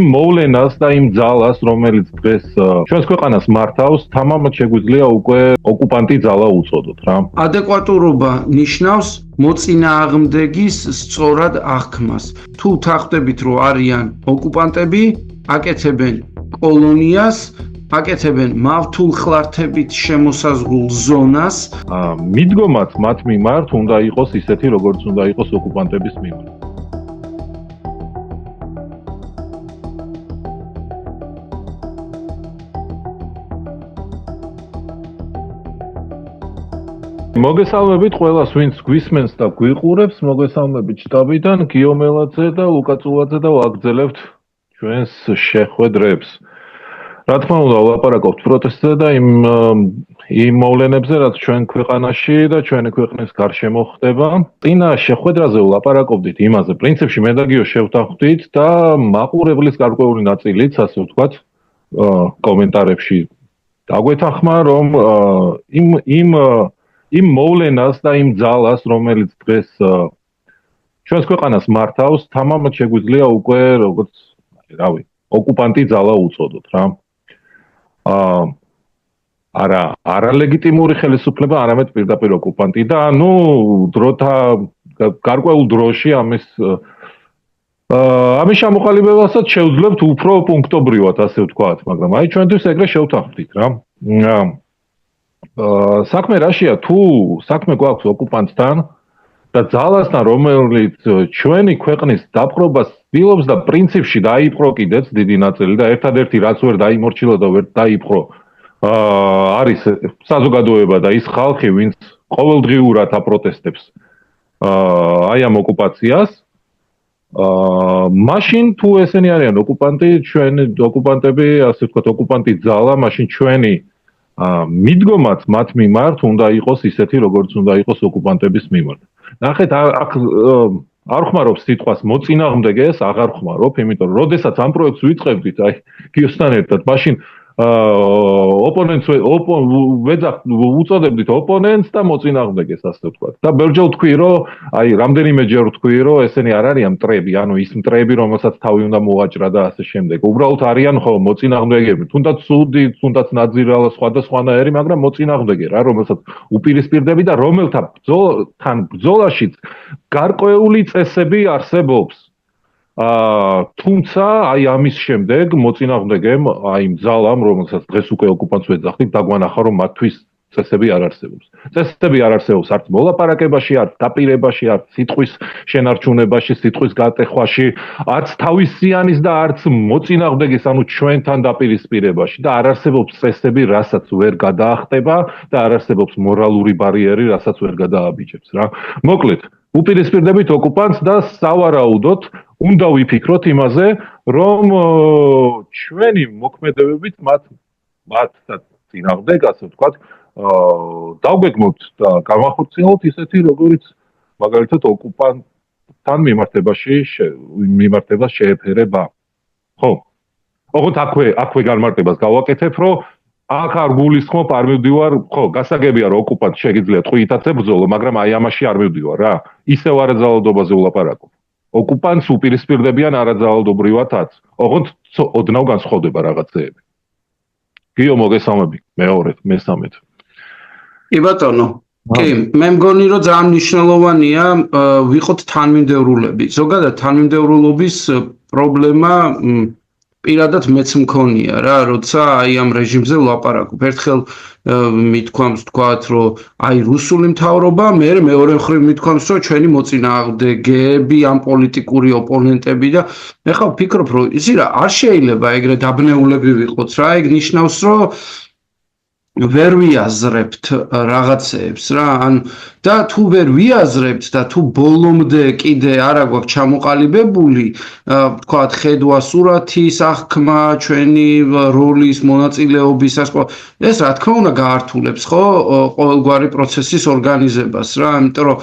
მოვლენას და იმ ძალას, რომელიც დღეს ჩვენს ქვეყანას მართავს, თამამად შეგვიძლია უკვე ოკუპანტი ძალა უწოდოთ რა. ადეკვატურობა ნიშნავს მოწინააღმდეგის სწორად აღქმას. თუ თახდებით, რომ არიან ოკუპანტები, აკეთებენ კოლონიას, აკეთებენ მავთულხლართებით შემოსაზღვრულ ზონას. მიდგომაც მათ მიმართ უნდა იყოს ისეთი, როგორც უნდა იყოს ოკუპანტების მიმართ. მოგესალმებით ყველას, ვინც გვისმენს და გვიყურებს, მოგესალმებით შტაბიდან, გიომელაძე და ლუკაწულაძე და ვაგრძელებთ ჩვენს შეხვედრებს. რა თქმა უნდა, ვლაპარაკობთ პროტესტზე და იმ მოვლენებზე, რაც ჩვენ ქვეყანაში და ჩვენი ქვეყნის გარშემო ხდება. წინა შეხვედრაზე ვლაპარაკობდით იმაზე, პრინციპში მე და გიო შევთანხმდით და მაყურებლის გარკვეული ნაწილიც, ასე ვთქვათ, კომენტარებში დაგვეთანხმა, რომ იმ მოვლენას და იმ ძალას, რომელიც დღეს ჩვენს ქვეყანას მართავს, თამამად შეგვიძლია უკვე როგორც, რავი, ოკუპანტი ძალა უწოდოთ რა. არა ლეგიტიმური ხელისუფლება, არამედ პირდაპირ ოკუპანტი და დროთა გარკვეულ დროში ამის შემოყალიბებასაც შევძლებთ უფრო პუნქტობრივად, ასე ვთქვათ, მაგრამ აი ჩვენთვის ეგრე შევთანხმდით რა. საქმე რაშია, თუ საქმე გვაქვს ოკუპანტთან და ძალასთან, რომელიც ჩვენი ქვეყნის დაპყრობას ცდილობს და პრინციპში დაიპყრო კიდეც დიდი ნაწილი და ერთადერთი რაც ვერ დაიმორჩილა და ვერ დაიპყრო არის საზოგადოება და ის ხალხი, ვინც ყოველდღიურად აპროტესტებს აი ამ ოკუპაციას. მაშინ თუ ესენი არიან ოკუპანტი, ჩვენი ოკუპანტები, ასე ვთქვათ, ოკუპანტი ძალა, მაშინ ჩვენი მიდგომაც მათ მიმართ უნდა იყოს ისეთი, როგორც უნდა იყოს ოკუპანტების მიმართ. ნახეთ, აქ არ ხმარობს სიტყვას მოწინააღმდეგეს, აღარ ხმარობ, იმიტომ რომ როდესაც ამ პროექტს ვიწყებდით, აი გიოსთან ერთად, მაშინ ოპონენტს უწოდებდით ოპონენტს და მოწინააღმდეგეს, ასე ვთქვათ. და ბევრჯერ ვთქვი, რომ აი რამდენიმეჯერ ვთქვი, რომ ესენი არ არიან მტრები, ანუ ის მტრები, რომელსაც თავი უნდა მოვაჭრა და ასე შემდეგ. უბრალოდ არიან ხო მოწინააღმდეგეები, თუნდაც სუდი, თუნდაც ნაძირალა, სხვადასხვანაირი, მაგრამ მოწინააღმდეგე რა, რომელსაც უპირისპირდები და რომელთან ბრძოლაშიც გარკვეული წესები არსებობს. თუმცა აი ამის შემდეგ მოწინააღმდეგემ აი იმ ძალამ, რომელსაც დღეს უკვე ოკუპანტს ვეძახდით, დაგვანახა, რომ მათთვის წესები არ არსებობს. წესები არ არსებობს არც მოლაპარაკებაში, არც დაპირებაში, არც სიტყვის შენარჩუნებაში, სიტყვის გატეხვაში, არც თავისიანის და არც მოწინააღმდეგის, ანუ ჩვენთან დაპირისპირებაში და არ არსებობს წესები, რასაც ვერ გადაახტება და არ არსებობს მორალური ბარიერი, რასაც ვერ გადააბიჯებს რა. მოკლედ, უპირისპირდებით ოკუპანტს და სავარაუდოდ უნდა ვიფიქროთ იმაზე, რომ ჩვენი მოქმედებებით მათ წინააღმდეგ, ასე ვთქვათ, დავგეგმოთ და გავახორციელოთ ისეთი, როგორც მაგალითად ოკუპანტთან მიმართებას შეეფერება. ხო. ოღონდ აქვე განმარტებას გავაკეთებ, რომ აქ არ გულისხმობ, არ მივდივარ, ხო, გასაგებია, რომ ოკუპანტ შეგიძლია ტყვიითაც ებრძოლო, მაგრამ აი ამაში არ მივდივარ რა. ისევ არაძალადობაზე ვლაპარაკობ. ოკუპანტს უპირისპირდებიან არაძალადობრივადაც. ოღონდ ოდნავ განსხვავდება რაღაცეები. გიო, მოგესალმები, მესამედ. კი ბატონო. კი, მე მგონი, რომ ძალიან მნიშვნელოვანია ვიყოთ თანმიმდევრულები. ზოგადად თანმიმდევრულობის პრობლემა პირადად მეც მქონია რა, როცა აი ამ რეჟიმზე ვლაპარაკობ. ერთხელ მithქვამს თქვათ, რომ აი რუსული მთავრობა, მეორე მხრივ მithქვამს, რომ ჩვენი მოწინააღმდეგეები, ამ პოლიტიკური ოპონენტები და მე ხა ვფიქრობ, რომ ისი რა, არ შეიძლება ეგრე დაბნეულები ვიყოთ რა, ეგ ნიშნავს, რომ ვერ ვიაზრებთ რაღაცეებს რა, და თუ ვერ ვიაზრებთ და თუ ბოლომდე კიდე არა გვაქვს ჩამოყალიბებული, თქვათ, ხედვა სურათის აღქმა, ჩვენი როლის, მონაწილეობის, ეს რა თქმა უნდა გაართულებს ხო ყოველგვარი პროცესის ორგანიზებას რა, იმიტომ რომ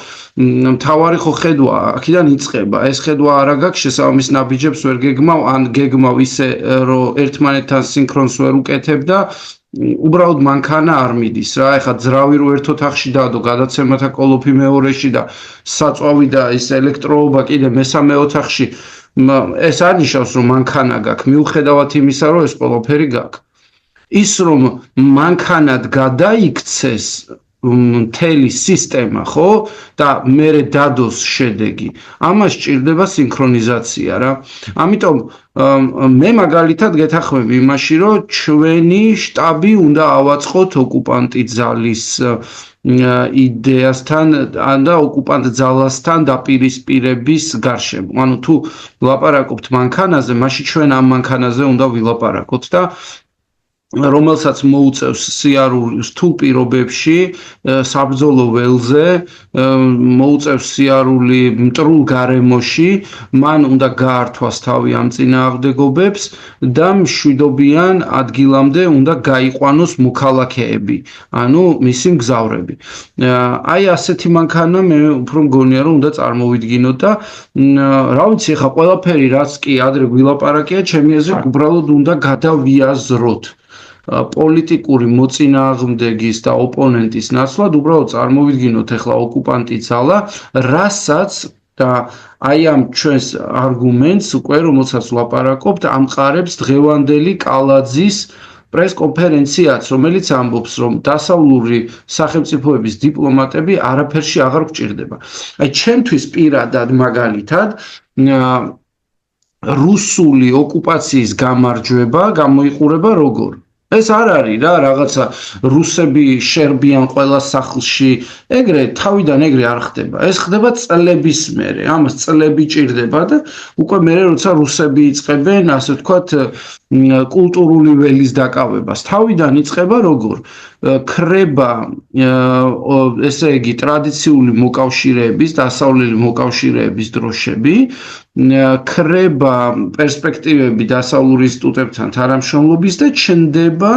მთავარი ხო ხედვა აქედან იწყება. ეს ხედვა არა გაქვს, შესაბამის ნაბიჯებს ვერ გეგმავ, ან გეგმავ ისე, რომ ერთმანეთთან სინქრონს ვერ უკეთებ და უბრალოდ მანქანა არ მიდის რა. ეხლა ძრავი რო ერთ ოთახში დადო, გადაცემათა კოლოფი მეორეში და საწვავი და ის ელექტროობა კიდე მესამე ოთახში ეს არნიშნავს, რომ მანქანა გაქვს, მიუხედავად იმისა, რომ ეს ყველაფერი გაქვს. ის რომ მანქანად გადაიქცეს მთელი სისტემა, ხო? და მერე დადოს შედეგი. ამას სჭირდება სინქრონიზაცია რა. ამიტომ მე მაგალითად გეთანხმები იმაში, რომ ჩვენი შტაბი უნდა ავაწყოთ ოკუპანტი ძალის იდეასთან და ოკუპანტ ძალასთან დაპირისპირების გარშემო. ანუ თუ ვლაპარაკობთ მანქანაზე, მაშინ ჩვენ ამ მანქანაზე უნდა ვილაპარაკოთ და რომელსაც მოუწევს სიარულის თუ პირობებში საბრძოლო ველზე მოუწევს სიარული მტრულ გარემოში მან უნდა გაართვას თავი ამ წინააღმდეგობებს და მშვიდობიან ადგილამდე უნდა გაიყვანოს მოქალაქეები ანუ მისი მგზავრები აი ასეთი მანქანა მე უფრო მგონია რომ უნდა წარმოვიდგინოთ და რა ვიცი ხა ყველაფერი რაც კი ადრე ვილაპარაკია ჩემი აზრით უბრალოდ უნდა გადავიაზროთ პოლიტიკური მოწინააღმდეგის და ოპონენტის ნაცვლად უბრალოდ წარმოვიდგინოთ ახლა ოკუპანტი ძალა რასაც და აი ამ ჩვენს არგუმენტს უკვე რომელსაც ვლაპარაკობთ ამყარებს დღევანდელი კალაძის პრესკონფერენციაც რომელიც ამბობს რომ დასავლური სახელმწიფოების დიპლომატები არაფერში აღარ გვჭირდება აი ჩემთვის პირადად მაგალითად რუსული ოკუპაციის გამარჯვება გამოიყურება როგორ ეს არ არის რა რაღაცა რუსები შერბიან ყველა სახლში ეგრე თავიდან ეგრე არ ხდება ეს ხდება წლების მერე ამას წლები ჭირდება და უკვე მერე როცა რუსები იწყებენ ასე ვთქვათ კულტურული ველის დაკავებას თავიდან იწყება როგორ ქრება ესე იგი ტრადიციული მოკავშირეების დასავლელი მოკავშირეების დროშები ქრება პერსპექტივები დასავლურ ინსტიტუტებთან თანამშრომლობის და ჩნდება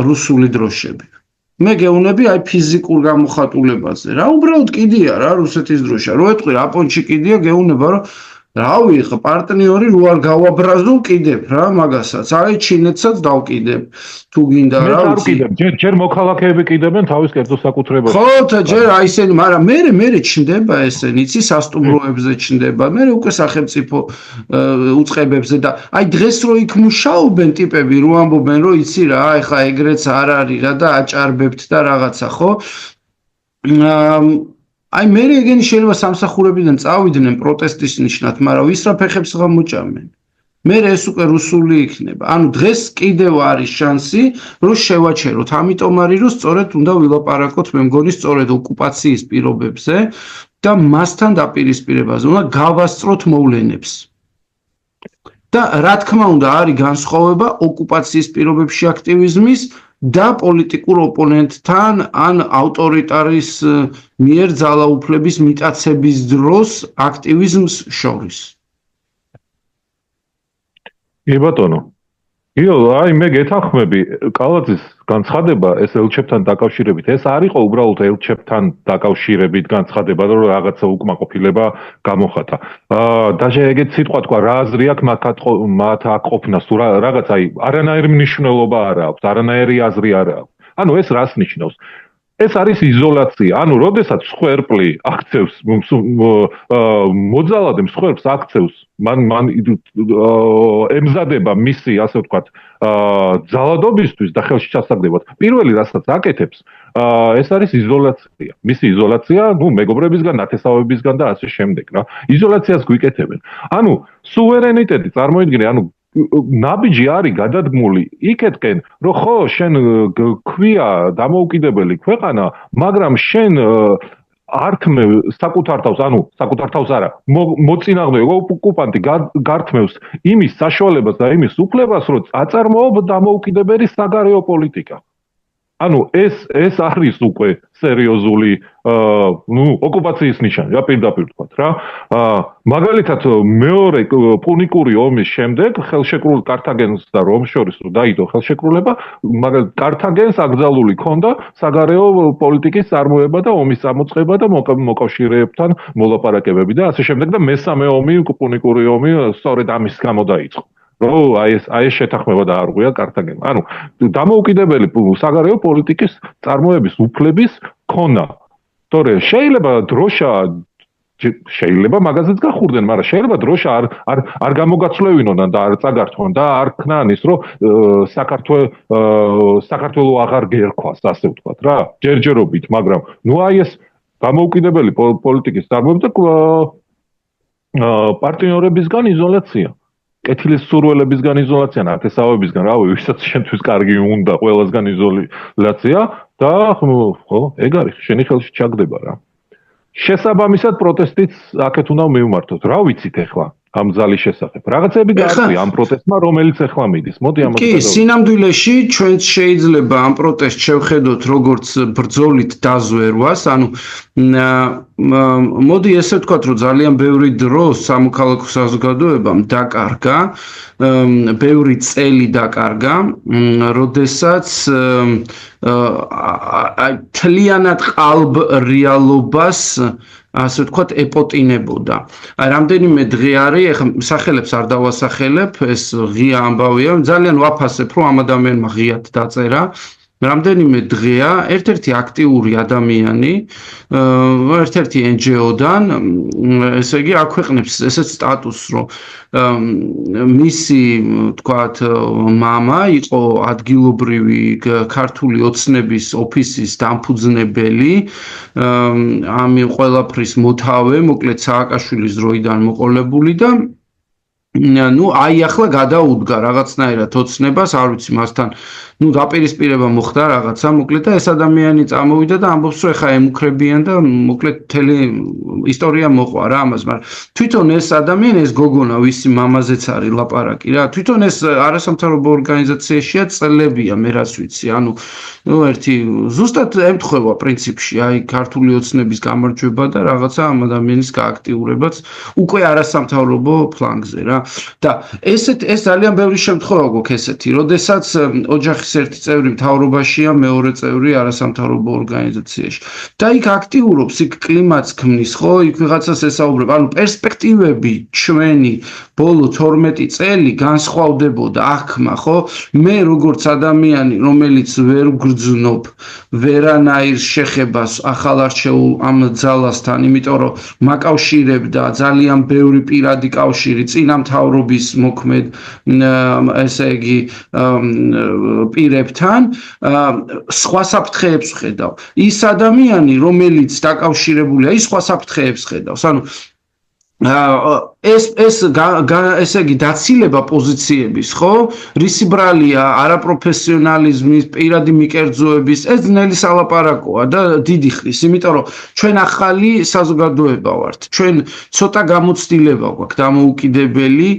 რუსული დროშები მე გეუბნები აი ფიზიკურ გამოხატულებაზე რა უბრალოდ კიდია რა რუსეთის დროშა რო ეთქვი აპონჩი კიდია გეუბნება რომ რავი ხა პარტნიორი რო არ გავაბრაზო კიდებ რა მაგასაც აი ჩინეთსაც დავკიდებ თუ გინდა რა ვიცი ჯერ მოქალაქეები კიდებენ თავის კერძო საკუთრებაში ხო და ჯერ აი ესენი მაგრამ მე ჩნდება ესენი იცი სასტუმროებზე ჩნდება მე უკვე სახელმწიფო უწყებებზე და აი დღეს რო იქ მუშაობენ ტიპები რო ამბობენ რომ იცი რა აი ხა ეგრეც არ არის რა და აჭარბებთ და რაღაცა ხო აი მე ეგენი შეიძლება სამსახურებიდან წავიდნენ პროტესტის ნიშნად, მაგრამ ვის რა ფეხებს გამოჭამენ. მე ეს უკვე რუსული იქნება. ანუ დღეს კიდევ არის შანსი, რომ შევაჩეროთ. ამიტომ არის რომ სწორედ უნდა ვილაპარაკოთ, მე მგონი სწორედ ოკუპაციის პირობებზე და მასთან დაპირისპირებაზე. უნდა გავასწროთ მოვლენებს. და რა თქმა უნდა არის განსხვავება ოკუპაციის პირობებში აქტივიზმის და პოლიტიკურ ოპონენტთან ან ავტორიტარის მიერ ძალაუფლების მიტაცების დროს აქტივიზმს შორის. კი ბატონო. იო, აი მე გეთანხმები, კალაძის განცხადება ეს ელჩებთან დაკავშირებით, ეს არ იყო უბრალოდ ელჩებთან დაკავშირებით განცხადება, რომ რაღაცა უკმაყოფილება გამოხატა. დაჟე ეგეთ სიტყვა თქვა, რა აზრი აქვს მათ აკყოფნას თუ რაღაც აი არანაირი მნიშვნელობა არ აქვს, არანაირი აზრი არ აქვს. ანუ ეს რას ნიშნავს? ეს არის იზოლაცია. ანუ როდესაც მსხვერპლი აქცევს მოძალადე მსხვერპლს აქცევს მან ემზადება მისი ასე ვთქვათ ძალადობისთვის და ხელში ჩასაგდებად. პირველი რასაც აკეთებს ეს არის იზოლაცია. მისი იზოლაცია, მეგობრებისგან, ნათესავებისგან და ასე შემდეგ რა. იზოლაციას გვიკეთებენ. ანუ სუვერენიტეტი წარმოიდგინე, ანუ ნაბიჯი არის გადადგმული იქეთკენ, რომ ხო, შენ ქვია დამოუკიდებელი ქვეყანა, მაგრამ შენ ართმევ საკუთარ თავს, ანუ საკუთარ თავს არა, მოწინააღმდეგე ოკუპანტი გართმევს იმის საშუალებას და იმის უფლებას, რომ აწარმოო დამოუკიდებელი საგარეო პოლიტიკა. ანუ ეს არის უკვე სერიოზული ოკუპაციის ნიშანი, რა პირდაპირ ვთქვათ რა. მაგალითად მეორე პუნიკური ომის შემდეგ ხელშეკრულ კართაგენს და რომს შორის დაიდო ხელშეკრულება, მაგრამ კართაგენს აკრძალული ჰქონდა საგარეო პოლიტიკის წარმოება და ომის წამოწყება და მოკავშირეებთან მოლაპარაკებები და ასე შემდეგ და მესამე ომი, პუნიკური ომი სწორედ ამის გამო დაიწყო. აი ეს შეთანხმება დაარღვია კართაგენმა. ანუ დამოუკიდებელი საგარეო პოლიტიკის წარმოების უფლების ქონა. თორე შეიძლება დროშა შეიძლება მაგაზეც გახურდნენ, მაგრამ შეიძლება დროშა არ გამოგაცვლევინონ და არ წაგართონ და არ ქნან ის, რომ საქართველო აღარ გერქვას, ასე ვთქვათ რა, ჯერჯერობით, მაგრამ ნუ აი ეს გამოუკიდებელი პოლიტიკის წარმოება პარტნიორებისგან იზოლაცია. კეთილის სურველებისგან იზოლაცია, ნათესავებისგან, რავი, ვისაც შენთვის კარგი უნდა, ყველასგან იზოლაცია და ხო, ეგ არის, შენი ხელში ჩაგდება რა. შესაბამისად პროტესტიც აქეთ უნდა მივმართოთ. რა ვიცით ახლა ამ ძალის შესახებ? რაღაცები გააქვია ამ პროტესტმა, რომელიც ახლა მიდის. მოდი ამას კი, სინამდვილეში ჩვენც შეიძლება ამ პროტესტს შევხედოთ როგორც ბრძოლით დაზვერვას, ანუ მოდი ესე ვთქვათ, რომ ძალიან ბევრი დრო სამოქალაქო საზოგადოებამ დაკარგა, ბევრი წელი დაკარგა, როდესაც თლიანად ყალბ რეალობას ასე ვთქვათ ეპოტინებოდა. რამდენიმე დღე არის, ეხლა სახელებს არ დავასახელებ, ეს ღია ამბავია, ძალიან ვაფასებ, რომ ამ ადამიანმა ღიად დაწერა. რამდენიმე დღეა ერთ-ერთი აქტიური ადამიანი, ერთ-ერთი NGO-დან, ესე იგი აქვეყნებს ესეთ სტატუსს, რომ მისი, თქვათ, მამა იყო ადგილობრივი ქართული ოცნების ოფისის დამფუძნებელი, ამ ყველაფრის მოთავე, მოკლედ სააკაშვილის დროიდან მოყოლებული და ну აი ახლა გადაუდგა რაღაცნაირად ოცნებას, არ ვიცი მასთან ну დაპირისპირება მოხდა რაღაცა, მოკლედ და ეს ადამიანი წამოვიდა და ამბობს, რომ ეხა ემუქრებიან და მოკლედ მთელი ისტორია მოყვა რა ამას, მაგრამ თვითონ ეს ადამიანი, ეს გოგონა, ვისი მამაზეც არის ლაპარაკი რა, თვითონ ეს არასამთავრობო ორგანიზაციაშია წლებია, მე რაც ვიცი, ანუ ერთი ზუსტად ემთხვევა პრინციპში, აი ქართული ოცნების გამარჯვება და რაღაცა ამ ადამიანის გააქტიურებაც უკვე არასამთავრობო ფლანგზე რა. და ეს ძალიან ბევრი შემთხვევა გვაქვს ესეთი, როდესაც ოჯახის ერთი წევრი მთავრობაშია, მეორე წევრი არასამთავრობო ორგანიზაციაში. და იქ აქტიურობს, იქ კლიმატს ქმნის, ხო, იქ ვიღაცას ესაუბრება, ანუ პერსპექტივები ჩვენი ბოლო 12 წელი განსხვავდებოდა აღქმა, ხო? მე როგორც ადამიანი, რომელიც ვერ ვგრძნობ ვერანაირ შეხებას ახალ არჩეულ ამ ძალასთან, იმიტომ რომ მაკავშირებდა ძალიან ბევრი პირადი კავშირი წინა მთავრობის მოქმედ ესე იგი პირებთან სხვა საფრთხეებს ხედავ. ის ადამიანი, რომელიც დაკავშირებულია, ის სხვა საფრთხეებს ხედავს. ანუ ესე იგი დაცილება პოზიციების, ხო? რისი ბრალია არაპროფესიონალიზმის, პირადი მიკერძოების, ეს ძნელი სალაპარაკოა და დიდი ხნის, იმიტომ რომ ჩვენ ახალი საზოგადოება ვართ. ჩვენ ცოტა გამოცდილება გვაქვს დამოუკიდებელი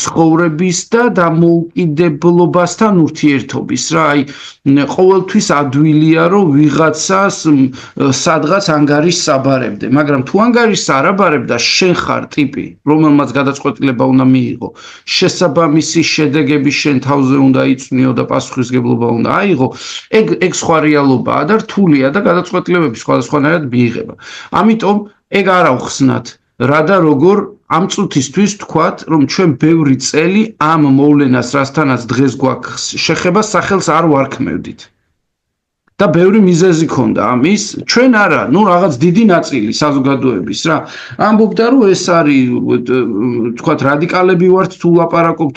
ცხოვრების და დამოუკიდებლობასთან ურთიერთობის რა. აი ყოველთვის ადვილია რომ ვიღაცას სადღაც ანგარიშს საბარებდე, მაგრამ თუ ანგარიშს არ აბარებდა შენ ხარ ტიპი, რომელმაც გადაწყვეტილება უნდა მიიღო, შესაბამისი შედეგები შენ თავზე უნდა იწვნიო და პასუხისგებლობა უნდა აიღო, ეგ სხვა რეალობაა და რთულია და გადაწყვეტილებები სხვადასხვანაირად მიიღება. ამიტომ ეგ არ ავხსნათ რა და როგორ ამ წუთისთვის თქვათ, რომ ჩვენ ბევრი წელი ამ მოვლენას, რასთანაც დღეს გვაქვს შეხება, სახელს არ ვარქმევდით. და ბევრი მიზეზი ქონდა ამის, ჩვენ არა, ну რაღაც დიდი ნაწილი საზოგადოების რა. ამბობდა რომ ეს არის, თქვათ, რადიკალები ვართ თუ ლაპარაკობთ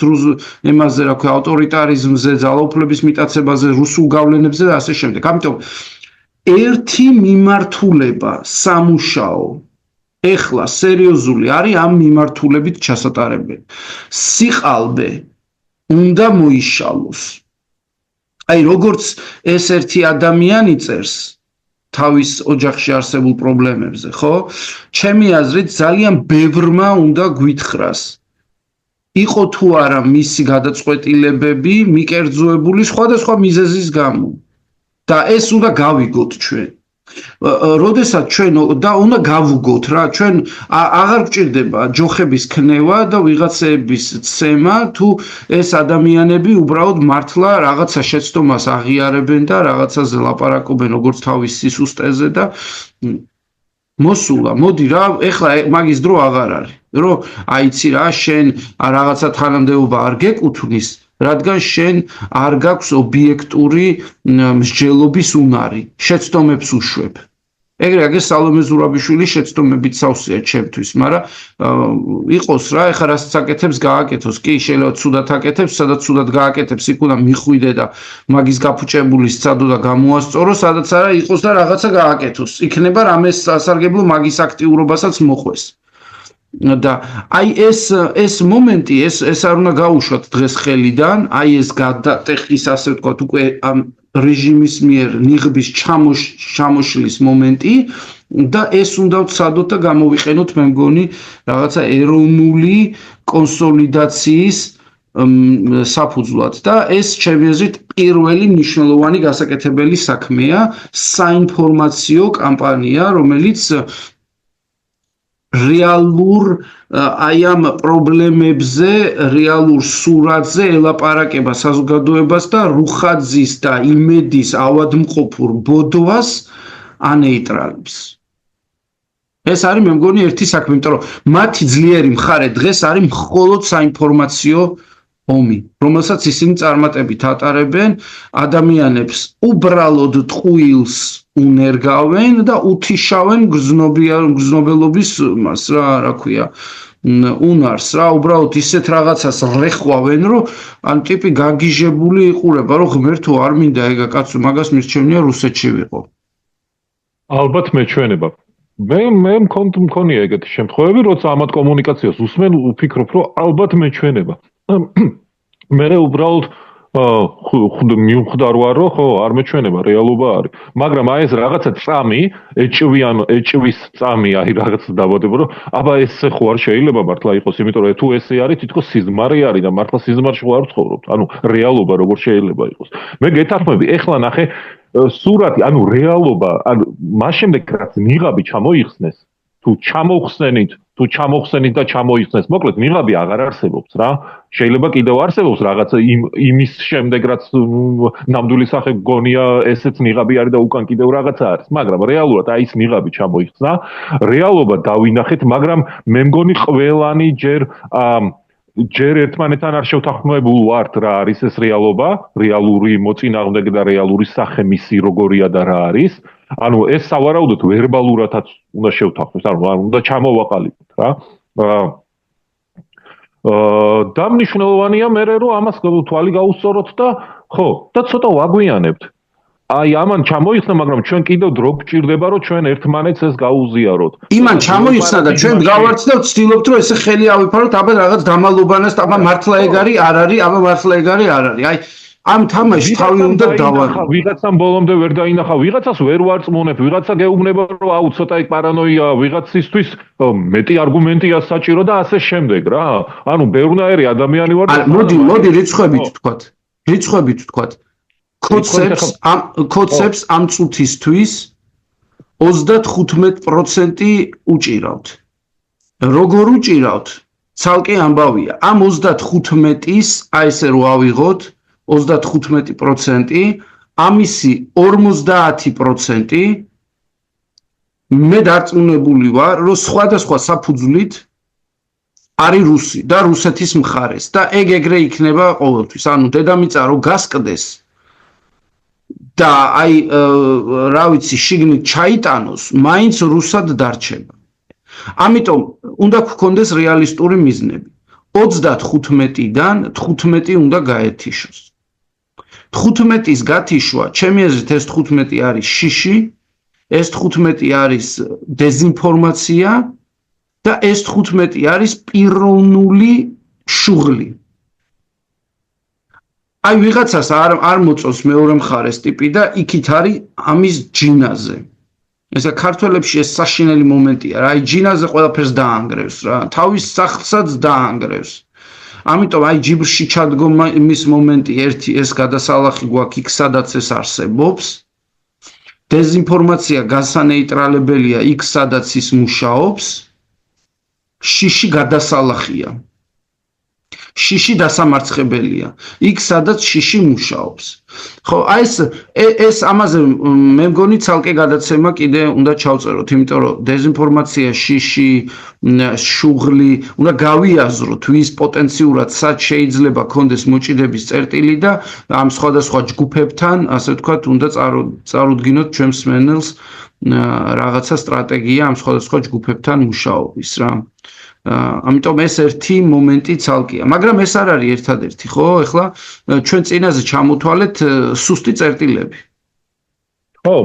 ემაზე, რა ქვია, ავტორიტარიზმზე, ძალაუფლების მიტაცებაზე, რუსულ გავლენებზე და ასე შემდეგ. ამიტომ ერთი მიმართულება სამუშაო ეხლა სერიოზული არის ამ მიმართულებით ჩასატარებელი. სიყალბე უნდა მოიშალოს. აი როგორც ეს ერთი ადამიანი წერს თავის ოჯახში არსებულ პრობლემებზე, ხო? ჩემი აზრით ძალიან ბევრმა უნდა გვითხრას. იყო თუ არა მისი გადაწყვეტილებები მიკერძოებული სხვადასხვა მიზეზის გამო. და ეს უნდა გავიგოთ ჩვენ. როდესაც ჩვენ და უნდა გავუგოთ რა, ჩვენ აღარ გვჭირდება ჯოხების ქნევა და ვიღაცების ცემა, თუ ეს ადამიანები უბრალოდ მართლა რაღაცა შეცდომას აღიარებენ და რაღაცაზე ლაპარაკობენ როგორც თავის სისუსტეზე და მოსულა, მოდი რა, ეხლა მაგის დრო აღარ არის. რომ აიცი რა, შენ რაღაცა თანამდებობა არ გეკუთვნის, რადგან შენ არ გაქვს ობიექტური მსჯელობის უნარი, შეცდომებს უშვებ. ეგრე აგერ სალომე ზურაბიშვილის შეცდომებით სავსეა ჩემთვის, მაგრამ იყოს რა, ეხლა რასაც აკეთებს გააკეთოს. კი, შეიძლება ცუდად აკეთებს, სადაც ცუდად გააკეთებს, იქ უნდა მიხვიდე და მაგის გაფუჭებული სცადო და გამოასწორო, სადაც არა იყოს და რაღაცა გააკეთოს. იქნება რამე სასარგებლო მაგის აქტიურობასაც მოყვეს. და აი ეს მომენტი, ეს არ უნდა გაუშვათ დღეს ხელიდან, აი ეს გადატეხის ასე ვთქვათ, უკვე ამ რეჟიმის მიერ ნიღბის ჩამოშლის მომენტი და ეს უნდა ვცადოთ და გამოვიყენოთ მე მგონი რაღაცა ეროვნული კონსოლიდაციის საფუძვლად და ეს ჩემი აზრით პირველი მნიშვნელოვანი გასაკეთებელი საქმეა საინფორმაციო კამპანია, რომელიც რეალურ აი ამ პრობლემებზე, რეალურ სურათზე ელაპარაკება საზოგადოებას და რუხაძის და იმედის ავადმყოფურ ბოდვას ანეიტრალებს. ეს არის მე მგონი ერთი საქმე, იმიტომ რომ მათი ძლიერი მხარე დღეს არის მხოლოდ საინფორმაციო ომი, რომელსაც ისინი წარმატებით ატარებენ, ადამიანებს უბრალოდ ტყუილს უნერგავენ და უთიშავენ გრძნობელობის მას რა ქვია, უნარს რა, უბრალოდ ისეთ რაღაცას რეხვავენ, რომ ან ტიპი გაგიჟებული იყურება, რომ ღმერთო არ მინდა ეგა კაცო, მაგას მირჩევნია რუსეთში ვიყო. ალბათ მეჩვენება. მე მქონია ეგეთი შემთხვევები, როცა ამათ კომუნიკაციას უსმენ, ვფიქრობ, რომ ალბათ მეჩვენება. მე უბრალოდ მიუხვდარ ვარ, რომ ხო, არ მეჩვენება, რეალობა არის. მაგრამ აი ეს რაღაცა წამი, ეჭვის წამი, აი რაღაც დავადებო, რომ აბა ეს ხო არ შეიძლება მართლა იყოს, იმიტომ რომ თუ ესე არის, თითქოს სიზმარი არის და მართლა სიზმარში ხო არ ვცხოვრობთ. ანუ რეალობა როგორ შეიძლება იყოს. მე გეთანხმები, ეხლა ნახე სურათი, ანუ რეალობა, ანუ მას შემდეგ რაც ნიღაბი ჩამოიხსნეს, თუ ჩამოხსენით და ჩამოიხსნეს, მოკლედ ნიღაბი აღარ არსებობს რა. შეიძლება კიდევ არსებობს რაღაცა იმის შემდეგ რაც ნამდვილი სახე გონია, ესეც ნიღაბი არის და უკან კიდევ რაღაცა არის, მაგრამ რეალურად აი ეს ნიღაბი ჩამოიხსნა, რეალობა დავინახეთ, მაგრამ მე მგონი ყველანი ჯერ ერთმანეთთან არ შევთანხმებულ ვართ რა არის ეს რეალობა, რეალური მოწინააღმდეგე და რეალური სახე მისი როგორია და რა არის. ანუ ეს სავარაუდოდ ვერბალურადაც უნდა შევთანხმოთ, ანუ უნდა ჩამოვაყალიბოთ რა. და მნიშვნელოვანია მე რომ ამას თვალი გაუსწოროთ და ხო, და ცოტა ვაგვიანებთ. აი ამან ჩამოიხსნა, მაგრამ ჩვენ კიდევ დრო გჭირდება რომ ჩვენ ერთმანეთს ეს გაუზიაროთ. იმან ჩამოიხსნა და ჩვენ გავართ და ვცდილობთ რომ ესე ხელი ავიფაროთ, აბა რაღაც დამალობანას, აბა მართლა ეგ არის, არ არის, აბა მართლა ეგ არის, არ არის. აი ამ თამაში თავი უნდა დავარქვა. ვიღაცამ ბოლომდე ვერ დაინახა, ვიღაცას ვერ ვარწმუნებ, ვიღაცა გეუბნება რომ აუ ცოტა ეგ პარანოია, ვიღაცისთვის მეტი არგუმენტია საჭირო და ასე შემდეგ რა. ანუ ბევრნაირი ადამიანი ვარ. მოდი რიცხვებით ვთქვათ. კოცებს ამ წუთისთვის 35% უჭირავთ. როგორ უჭირავთ? ცალკე ამბავია. ამ 35-ის, აი ესე რო ავიღოთ 35%, ამისი 50% მე დარწმუნებული ვარ, რომ სხვადასხვა საფუძვლით არის რუსი და რუსეთის მხარეს და ეგრე იქნება ყოველთვის. ანუ დედამიწა რო გასკდეს და აი რა ვიცი, შიგნით ჩაიტანოს, მაინც რუსად დარჩება. ამიტომ უნდა გქონდეს რეალისტური მიზნები. 35-დან 15 უნდა გაეთიშოს. 15-ის გათიშვა, ჩემი აზრით ეს 15 არის შიში, ეს 15 არის დეზინფორმაცია და ეს 15 არის პიროვნული შუღლი. აი ვიღაცას არ მოწონს მეორე მხარეს ტიპი და იქით არის ამის ჯინაზე. ესა ქართველებში ეს საშინელი მომენტია რა, აი ჯინაზე ყველაფერს დაანგრევს რა, თავის სახლსაც დაანგრევს. ამიტომ აი ჯიბრში ჩადგომის მომენტი ერთი ეს გადასალახი გვაქვს იქ სადაც ეს არსებობს. დეზინფორმაცია გასანეიტრალებელია იქ სადაც ის მუშაობს. შიში გადასალახია. შიში დასამარცხებელია. იქ სადაც შიში მუშაობს. ხო, აი ეს ამაზე მე მგონი ცალკე გადაცემა კიდე უნდა ჩავწეროთ, იმიტომ რომ დეზინფორმაცია, შიში, შუღლი უნდა გავიაზროთ, ვის პოტენციურად სად შეიძლება კონდეს მოჭიდების წერტილი და ამ სხვადასხვა ჯგუფებთან, ასე ვთქვათ, უნდა წარუდგინოთ ჩვენ მსმენელს რაღაცა სტრატეგია ამ სხვადასხვა ჯგუფებთან მუშაობის რა. ამიტომ ეს ერთი მომენტი ცალკეა, მაგრამ ეს არ არის ერთადერთი, ხო? ეხლა ჩვენ წინაზე ჩამოთვალეთ სუსტი წერტილები. ხო,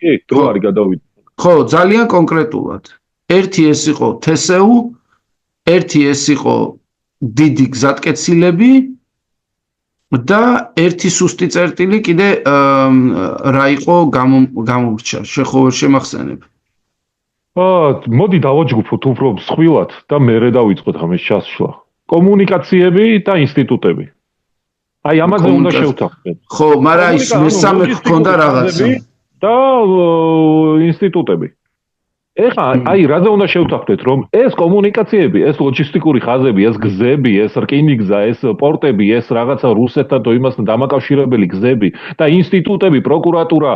კი, დრო არის გადავიდე. ხო, ძალიან კონკრეტულად. ერთი ეს იყო TSU, ერთი ეს იყო დიდი გზატკეცილები და ერთი სუსტი წერტილი კიდე რა იყო გამომრჩა, შემახსენებ. მოდი დავაჯგუფოთ უფრო მსხვილად და მერე დავიწყოთ ამის ჩასვლა. კომუნიკაციები და ინსტიტუტები. აი ამაზე უნდა შევთანხმდეთ. ხო, მაგრამ ის მესამე გქონდა რაღაცა. და ინსტიტუტები. ეხლა აი რაზე უნდა შევთანხმდეთ, რომ ეს კომუნიკაციები, ეს ლოჯისტიკური ხაზები, ეს გზები, ეს რკინიგზა, ეს პორტები, ეს რაღაცა რუსეთთან და იმასთან დამაკავშირებელი გზები და ინსტიტუტები, პროკურატურა,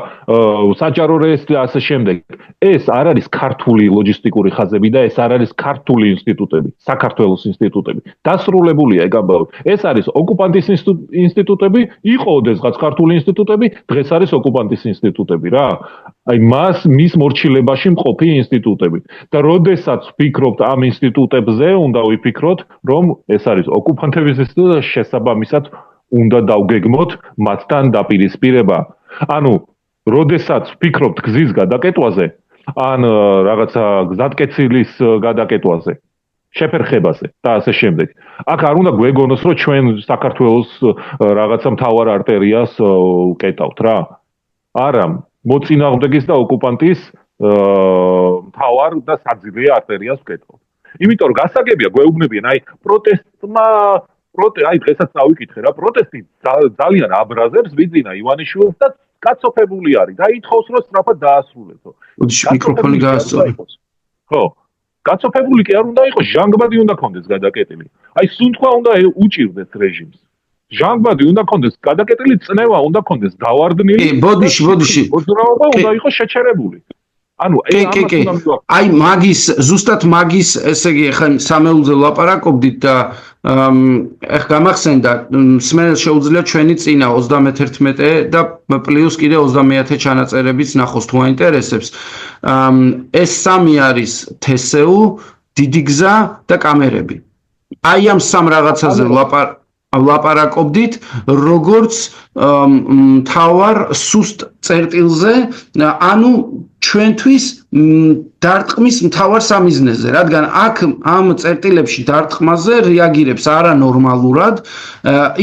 საჯარო რეესტრი ასე შემდეგ. ეს არ არის ქართული ლოჯისტიკური ხაზები და ეს არ არის ქართული ინსტიტუტები, საქართველოს ინსტიტუტები. დასრულებულია ეგ ამბავი. ეს არის ოკუპანტის ინსტიტუტები, იყო ოდესღაც ქართული ინსტიტუტები, დღეს არის ოკუპანტის ინსტიტუტები რა. აი მის მორჩილებაში მყოფი ინსტიტუტები. და როდესაც ვფიქრობთ ამ ინსტიტუტებზე, უნდა ვიფიქროთ, რომ ეს არის ოკუპანტების ინსტიტუტი და შესაბამისად უნდა დავგეგმოთ მათთან დაპირისპირება. ანუ როდესაც ვფიქრობთ გზის გადაკეტვაზე, ან რაღაცა გზატკეცილის გადაკეტვაზე, შეფერხებაზე და ასე შემდეგ. აქ არ უნდა გვეგონოს, რომ ჩვენ საქართველოს რაღაცა მთავარ არტერიას ვკეტავთ რა. არა, მოწინააღმდეგის და ოკუპანტის მთავარ და საძირე არტერიას ვკეტავთ. იმიტომ რომ გასაგებია გვეუბნებიან, აი აი დღესაც დავიკითხე რა, პროტესტი ძალიან აბრაზებს ვიძინა ივანიშვილს და კაცოფებული არის და ითხოვს რომ სწრაფად დაასრულებო. მიკროფონი გაასწორი. ხო. კაცოფებული კი არ უნდა იყოს, ჟანგბადი უნდა ქონდეს გადაკეტილი. აი სუნთქვა უნდა უჭირდეს რეჟიმს. ჟანგბადი უნდა ქონდეს გადაკეტილი, წნევა უნდა ქონდეს დავარდნილი. ბოდიში. მოძრაობა უნდა იყოს შეჩერებული. ანუ აი ზუსტად მაგის, ესე იგი, ხა სამეულზე ლაპარაკობდით და ეხ გამახსენდა, სმენელს შეუძლია ჩვენი წინა 31 და პლუს კიდე 30 ჩანაწერებიც ნახოს თუ აინტერესებს. ეს სამი არის TSU, დიდი გზა და კამერები. აი ამ სამ რაღაცაზე ლაპარაკობდით, როგორც მთავარ სუსტ წერტილზე, ანუ ჩვენთვის დარტყმის მთავარ სამიზნეზე, რადგან აქ ამ წერტილებში დარტყმაზე რეაგირებს არანორმალურად,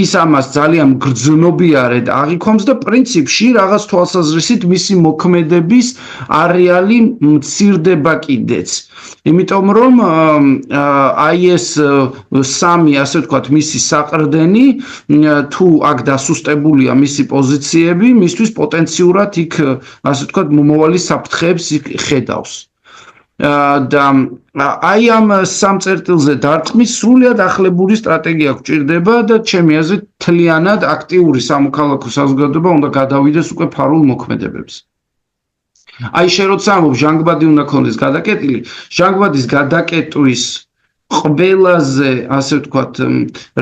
ის ამას ძალიან გრძნობიარედ აღიქვამს და პრინციპში რაღაც თვალსაზრისით მისი მოქმედების არეალი მცირდება კიდეც. იმიტომ რომ აი ეს სამი, ასე ვთქვათ, მისი საყრდენი, თუ აქ დასუსტებულია მისი პოზიციები, მისთვის პოტენციურად იქ, ასე ვთქვათ, მომავალი საფრთხეებს ხედავს. და აი ამ სამ წერტილზე დარტყმის სრულიად ახლებური სტრატეგია გვჭირდება და ჩემი აზრით თლიანად აქტიური სამოქალაქო საზოგადოება უნდა გადავიდეს უკვე ფარულ მოქმედებებს. აი შენ როცა ამბობ ჟანგბადი უნდა ქონდეს გადაკეტილი, ჟანგბადის გადაკეტვის ყველაზე, ასე ვთქვათ,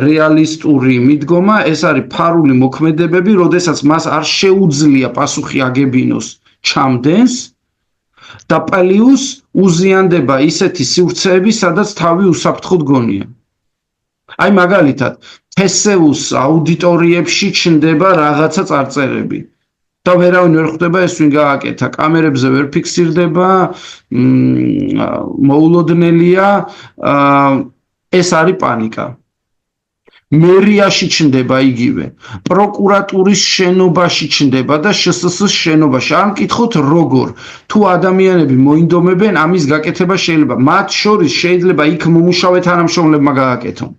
რეალისტური მიდგომა ეს არის ფარული მოქმედებები, როდესაც მას არ შეუძლია პასუხი აგებინოს ჩამდენს და პლუს უზიანდება ისეთი სივრცეები, სადაც თავი უსაფრთხოდ გონია. აი მაგალითად, TSU-ს აუდიტორიებში ჩნდება რაღაცა წარწერები. და ვერავინ ვერ ხვდება ეს ვინ გააკეთა, კამერებზე ვერ ფიქსირდება, მოულოდნელია, ეს არის პანიკა. მერიაში ჩნდება იგივე, პროკურატურის შენობაში ჩნდება და შსს-ის შენობაში. არ მკითხოთ როგორ, თუ ადამიანები მოინდომებენ ამის გაკეთება შეიძლება, მათ შორის შეიძლება იქ მომუშავე თანამშრომლებმა გააკეთონ.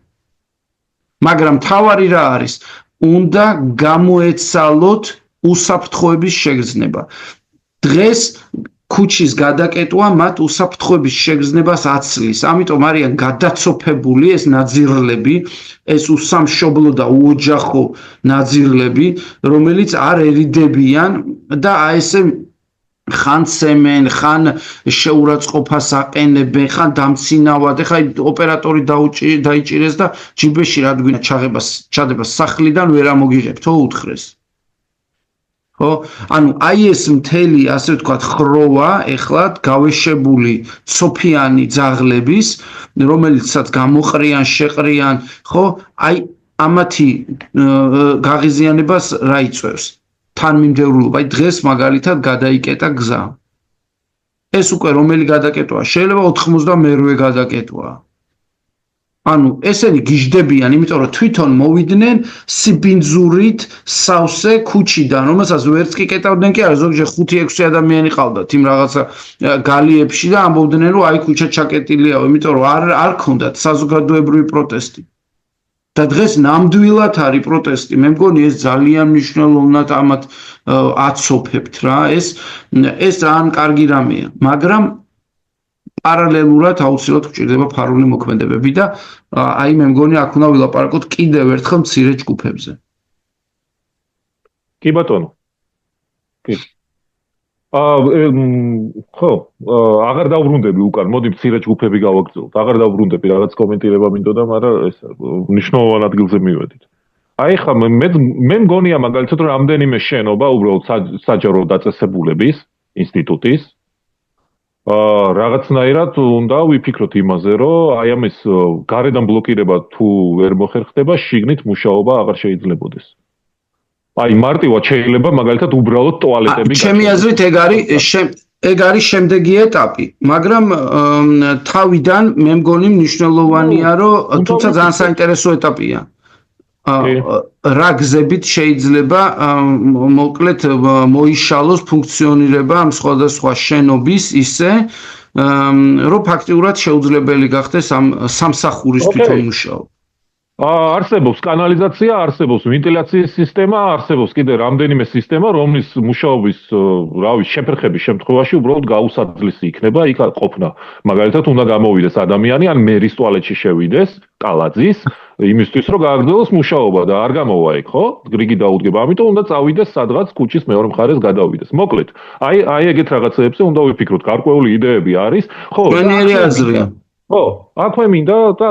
მაგრამ თავარი რა არის? უნდა გამოეცალოთ უსაფრთხოების შეგრძნება. დღეს ქუჩის გადაკეტვა მათ უსაფრთხოების შეგრძნებას აცლის. ამიტომ არიან გადაცოფებული ეს ნაძირლები, ეს უსამშობლო და უოჯახო ნაძირლები, რომელიც არ ერიდებიან და აი ესე ხან ცემენ, ხან შეურაცხყოფას აყენებენ, ხან დამცინავად. ეხლა ოპერატორი დაიჭირეს და ჯიბეში რა გვინა ჩადება სახლიდან ვერ ამოგიღებთო უთხრეს. ხო? ანუ აი ეს მთელი, ასე ვთქვათ, ხროვა ეხლა გავეშებული ცოფიანი ძაღლების, რომელიცაც გამოყრიან, შეყრიან, ხო? აი ამათი გაღიზიანებას რა იწვევს? თანმიმდევრულობა. აი დღეს მაგალითად გადაიკეტა გზა. ეს უკვე რომელი გადაკეტვაა? შეიძლება 92 გადაკეტვაა. ანუ ესენი გიждდებიან, იმიტომ რომ თვითონ მოვიდნენ სიბინძურით სავსე ქუჩიდან, რომელსაც ვერც კი კეტავდნენ კი არა, ზოგჯერ 5-6 ადამიანი ყავდათ იმ რაღაცა გალიებში და ამბობდნენ რომ აი ქუჩა ჩაკეტილიაო, იმიტომ რომ არ ქონდათ საზოგადოებრივი პროტესტი. და დღეს ნამდვილად არის პროტესტი. მე მგონი ეს ძალიან მნიშვნელოვნად ამათ აცოფებთ რა. ეს ძალიან კარგი რამეა, მაგრამ პარალელურად აუცილებლად გვჭირდება ფარული მოქმედებები და აი მე მგონი აქ უნდა ვილაპარაკოთ კიდევ ერთხელ მცირე ჯგუფებზე. კი ბატონო. კი. ხო, აღარ დავბრუნდები უკან, მოდი მცირე ჯგუფები გავაგრძელოთ. აღარ დავბრუნდები, რაღაც კომენტირება მინდოდა, მაგრამ ეს მნიშვნელოვან ადგილზე მივედით. აი ხა მე მგონია მაგალითად რომ რამდენიმე შენობა უბრალოდ საჯარო დაწესებულების ინსტიტუტის რაღაცნაირად უნდა ვიფიქროთ იმაზე, რომ აი ამის გარედან ბლოკირება თუ ვერ მოხერხდება, შიგნით მუშაობა აღარ შეიძლებოდეს. აი მარტივად შეიძლება მაგალითად უბრალოდ ტუალეტები ჩემი აზრით ეგ არის შემდეგი ეტაპი, მაგრამ თავიდან მე მგონი მნიშვნელოვანია, რომ თუმცა ძალიან საინტერესო ეტაპია. რა გზებით შეიძლება მოკლედ მოიშალოს ფუნქციონირება ამ სხვადასხვა შენობის ისე, რომ ფაქტიურად შეუძლებელი გახდეს ამ სამსახურის თვითონ მუშაობა. არსებობს კანალიზაცია, არსებობს ვენტილაციის სისტემა, არსებობს კიდე რამდენიმე სისტემა, რომლის მუშაობის, შეფერხების შემთხვევაში უბრალოდ გაუსაძლისი იქნება იქ ყოფნა. მაგალითად, უნდა გამოვიდეს ადამიანი, ან მერის ტუალეტში შევიდეს, ტალაძის, იმისთვის, რომ გააგრძელოს მუშაობა და არ გამოვა იქ, ხო? რიგი დაუდგება, ამიტომ უნდა წავიდეს სადღაც ქუჩის მეორე მხარეს გადავიდეს. მოკლედ, აი ეგეთ რაღაცებზე უნდა ვიფიქროთ, გარკვეული იდეები არის, ხო? ყველანაირი აზრია. ხო, აქვე მინდა და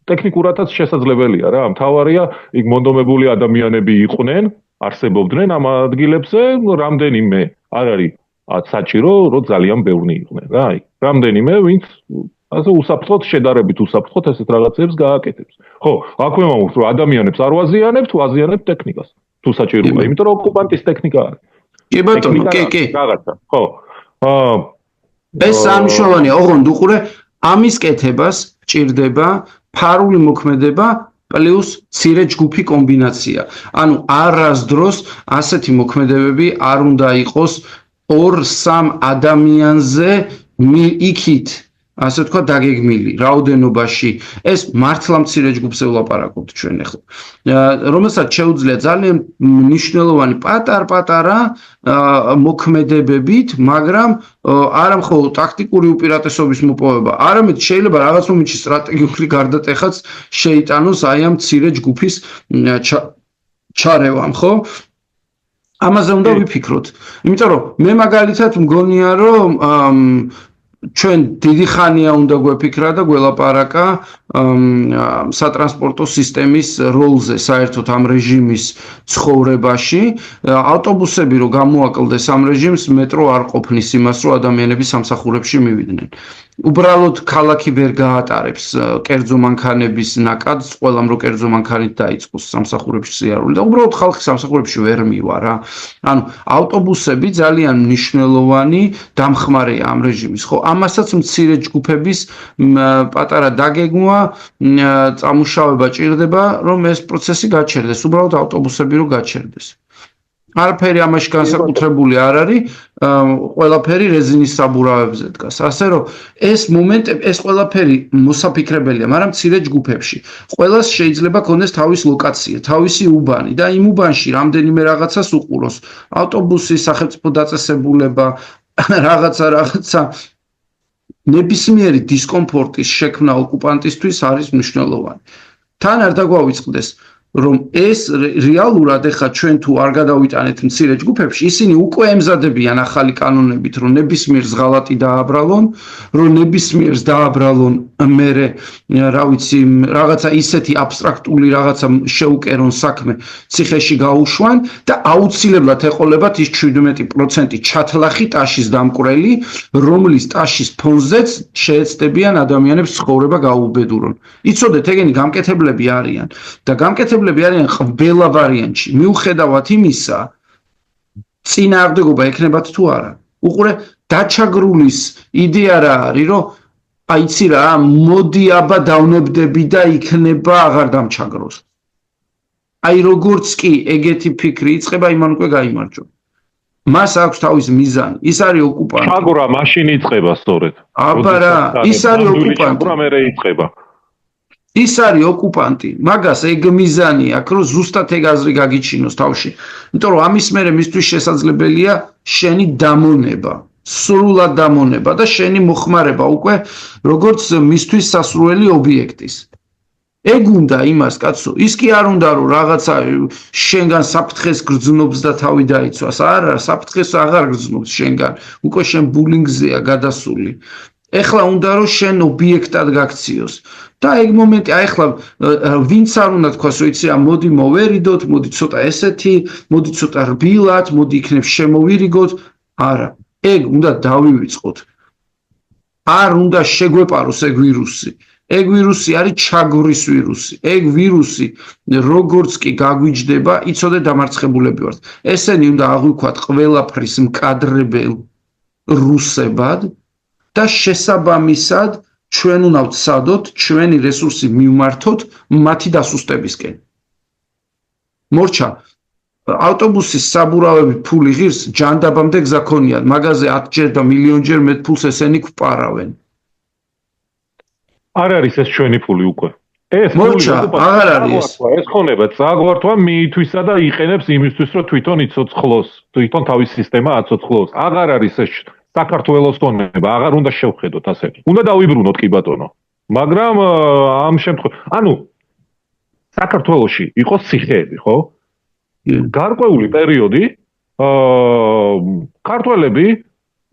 ტექნიკურადაც შესაძლებელია რა. მთავარია იქ მონდომებული ადამიანები იყვნენ, არსებობდნენ ამ ადგილებზე, რამდენიმე არ არის საჭირო, რომ ძალიან ბევრი იყვნენ რა. რამდენიმე ვინც ასე უსაფრთხოდ შედარებით უსაფრთხოდ ესეთ რაღაცებს გააკეთებს. ხო, აქვე მომხდ რომ ადამიანებს არ ვაზიანებ, თუ აზიანებ ტექნიკას. თუ საჭიროა, იმიტომ რომ ოკუპანტის ტექნიკა არის. კი ბატონო, კი. რაღაცა, ხო. ეს სამშოვანია, ოღონდ უყურე ამის კეთებას ჭირდება ფარული მოქმედება პლუს მცირე ჯგუფი კომბინაცია. ანუ არასდროს ასეთი მოქმედებები არ უნდა იყოს 2-3 ადამიანზე იქით, ასე ვთქვათ, დაგეგმილი რაოდენობაში. ეს მართლა მცირე ჯგუფზე ვლაპარაკობთ ჩვენ ახლა. რომელსაც შეუძლია ძალიან მნიშვნელოვანი პატარ-პატარა მოქმედებებით, მაგრამ არა მხოლოდ ტაქტიკური უპირატესობის მოპოვება, არამედ შეიძლება რაღაც მომენტში სტრატეგიული გარდატეხაც შეიტანოს აი ამ მცირე ჯგუფის ჩარევამ, ხო? ამაზე უნდა ვიფიქროთ. იმიტომ რომ მე მაგალითად მგონია, რომ ჩვენ დიდი ხანია უნდა გვეფიქრა და გველაპარაკა სატრანსპორტო სისტემის როლზე საერთოდ ამ რეჟიმის ცხოვრებაში. ავტობუსები რო გამოაკლდეს ამ რეჟიმს, მეტრო არ ყოფნის იმას, რომ ადამიანები სამსახურებში მივიდნენ. უბრალოდ ქალაქი ვერ გაატარებს კერძო მანქანების ნაკადს, ყველამ რო კერძო მანქანით დაიწყოს სამსახურებში სიარული და უბრალოდ ხალხი სამსახურებში ვერ მივა რა. ანუ ავტობუსები ძალიან მნიშვნელოვანი დამხმარეა ამ რეჟიმის, ხო? ამასაც მცირე ჯგუფების პატარა დაგეგმვა, წამუშავება ჭირდება, რომ ეს პროცესი გაჩერდეს, უბრალოდ ავტობუსები რო გაჩერდეს. არაფერი ამაში განსაკუთრებული არ არის, ყველაფერი რეზინის საბურავებზე დგას. ასე რომ ეს მომენტები, ეს ყველაფერი მოსაფიქრებელია, მაგრამ მცირე ჯგუფებში. ყველას შეიძლება ქონდეს თავის ლოკაცია, თავისი უბანი და იმ უბანში რამდენიმე რაღაცას უყუროს. ავტობუსი, სახელმწიფო დაწესებულება, რაღაცა ნებისმიერი დისკომფორტის შექმნა ოკუპანტისთვის არის მნიშვნელოვანი. თან არ დაგვავიწყდეს რომ ეს რეალურად ეხლა ჩვენ თუ არ გადავიტანეთ მცირე ჯგუფებში, ისინი უკვე ემზადებიან ახალი კანონებით, რომ ნებისმიერს ღალატი დააბრალონ, რომ ნებისმიერს დააბრალონ მერე, რა ვიცი, რაღაცა ისეთი აბსტრაქტული რაღაცა შეუკერონ საქმე ციხეში გაუშვან და აუცილებლად ეყოლებათ ის 17% ჩათლახი ტაშის დამკვრელი, რომლის ტაშის ფონზეც შეეცდებიან ადამიანებს ცხოვრება გაუბედურონ. იცოდეთ, ეგენი გამკეთებლები არიან და გამკეთებლები არიან ყველა ვარიანტში. მიუხედავად იმისა, წინააღმდეგობა ექნებათ თუ არა. უყურე, დაჩაგრულის იდეა რა არის, რომ აიცი რა, მოდი აბა დავნებდები და იქნება აღარ დამჩაგროს. აი როგორც კი ეგეთი ფიქრი იწყება, იმან უკვე გაიმარჯვა. მას აქვს თავის მიზანი. ის არის ოკუპანტი. ჩაგვრა მაშინ იწყება სწორედ. აბა რა, ის არის ოკუპანტი. ჩაგვრა მერე იწყება. ის არის ოკუპანტი. მაგას ეგ მიზანი აქვს, რომ ზუსტად ეგ აზრი გაგიჩინოს თავში. იმიტომ რომ ამის მერე მისთვის შესაძლებელია შენი დამონება. სრულად დამონება და შენი მოხმარება უკვე როგორც მისთვის სასურველი ობიექტის. ეგ უნდა იმას კაცო, ის კი არ უნდა რომ რაღაცა შენგან საფრთხეს გრძნობს და თავი დაიცვას. არა, საფრთხეს აღარ გრძნობს შენგან. უკვე შენ ბულინგზეა გადასული. ეხლა უნდა რომ შენ ობიექტად გაქციოს. და ეგ მომენტი, აი ეხლა ვინც არ უნდა თქვას, რომ იცი რა, მოდი მოვერიდოთ, მოდი ცოტა ესეთი, მოდი ცოტა რბილად, მოდი იქნებ შემოვირიგოთ. არა. ეგ უნდა დავივიწყოთ. არ უნდა შეგვეპაროს ეგ ვირუსი. ეგ ვირუსი არის ჩაგვრის ვირუსი. ეგ ვირუსი როგორც კი გაგვიჯდება, იცოდე დამარცხებულები ვართ. ესენი უნდა აღვიქვათ ყველაფრის მკადრებელ რუსებად და შესაბამისად ჩვენ უნდა ვცადოთ ჩვენი რესურსი მივმართოთ მათი დასუსტებისკენ. მორჩა ავტობუსის საბურავები ფული ღირს, ჯანდაბამდე გზა ქონიათ, მაგაზე 10ჯერ და მილიონჯერ მეტ ფულს ესენი გვპარავენ. არ არის ეს ჩვენი ფული უკვე. ეს მორჩა, აღარ არის. ეს ხონება წაგვართვა მიითვისა და იყენებს იმისთვის, რომ თვითონ იცოცხლოს, თვითონ თავის სისტემა აცოცხლოს. აღარ არის ეს საქართველოს ხონება, აღარ უნდა შევხედოთ ასე. უნდა დავიბრუნოთ კი ბატონო. მაგრამ ამ შემთხვევაში, ანუ საქართველოში იყო ციხეები, ხო? გარკვეული პერიოდი ქართველები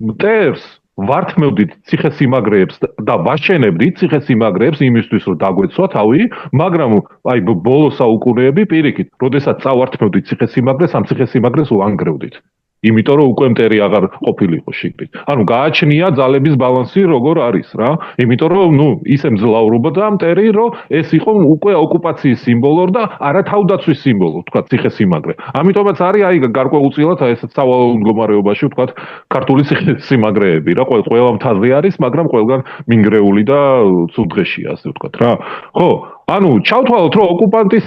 მტერს ვართმევდით ციხესიმაგრეებს და ვაშენებდით ციხესიმაგრეებს იმისთვის რომ დაგვეცვა თავი, მაგრამ აი ბოლო საუკუნეები პირიქით, როდესაც წავართმევდით ციხესიმაგრეს, ამ ციხესიმაგრეს ვანგრევდით. იმიტომ რომ უკვე მტერი აღარ ყოფილიყო შიგნით. ანუ გააჩნია ძალების ბალანსი როგორ არის რა. იმიტომ რომ ისე მძლავრობდა მტერი, რომ ეს იყო უკვე ოკუპაციის სიმბოლო და არა თავდაცვის სიმბოლო, თქვა ციხესიმაგრე. ამიტომაც არის აი გარკვეულწილად აი ესეთ სავალალო მდგომარეობაში თქვა ქართული ციხესიმაგრეები რა, ყველა მთაზე არის, მაგრამ ყველგან მინგრეული და ცუდღეშია ასე ვთქვა რა. ხო, ანუ ჩავთვალოთ რომ ოკუპანტის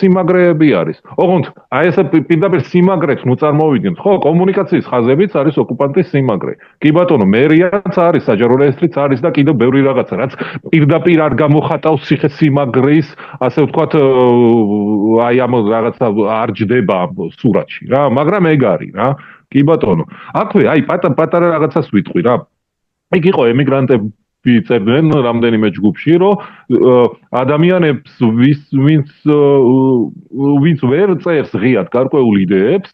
სიმაგრეები არის. ოღონდ აი ესე პირდაპირ სიმაგრეც ნუ წარმოვიდგინოთ, ხო, კომუნიკაციის ხაზებიც არის ოკუპანტის სიმაგრე. კი ბატონო, მერიაც არის, საჯარო რეესტრიც არის და კიდევ ბევრი რაღაცა, რაც პირდაპირ არ გამოხატავს ციხესიმაგრის, ასე ვთქვათ, აი ამ რაღაცა არ ჯდება სურათში რა, მაგრამ ეგ არის რა. კი ბატონო. აქვე აი პატარა რაღაცას ვიტყვი რა. ეგ იყო ემიგრანტები წერდნენ რამდენიმე ჯგუფში, რომ ადამიანებს ვინც ვერ წერს ღიად გარკვეულ იდეებს,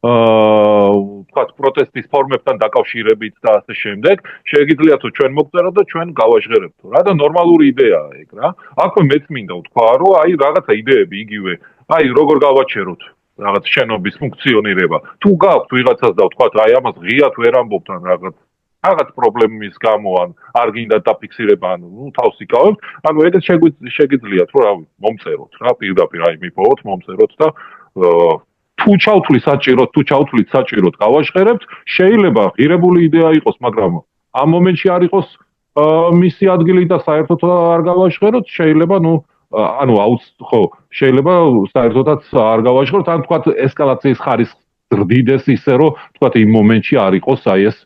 თქვათ პროტესტის ფორმებთან დაკავშირებით და ასე შემდეგ, შეგიძლიათ რომ ჩვენ მოგწეროთ და ჩვენ გავაჟღერებთ რა და ნორმალური იდეაა ეგ რა. აქვე მეც მინდა ვთქვა, რომ აი რაღაცა იდეები იგივე, აი როგორ გავაჩეროთ რაღაც შენობის ფუნქციონირება. თუ გაქვთ ვიღაცას და ვთქვათ, აი ამას ღიად ვერ ამბობთ ან რაღაც პრობლემის გამო ან არ გინდა დაფიქსირება, ანუ თავს იკავებთ, ანუ ეგეც შეგიძლიათ რომ რავი, მომწეროთ რა, პირდაპირ აი მიპოვოთ, მომწეროთ და თუ ჩავთვლით საჭიროდ გავაჟღერებთ, შეიძლება ღირებული იდეა იყოს, მაგრამ ამ მომენტში არ იყოს მისი ადგილი და საერთოდ არ გავაჟღეროთ, შეიძლება ხო, შეიძლება საერთოდაც არ გავაჟღეროთ, ან თქვათ ესკალაციის ხარისხი ზრდიდეს ისე რომ თქვათ იმ მომენტში არ იყოს აი ეს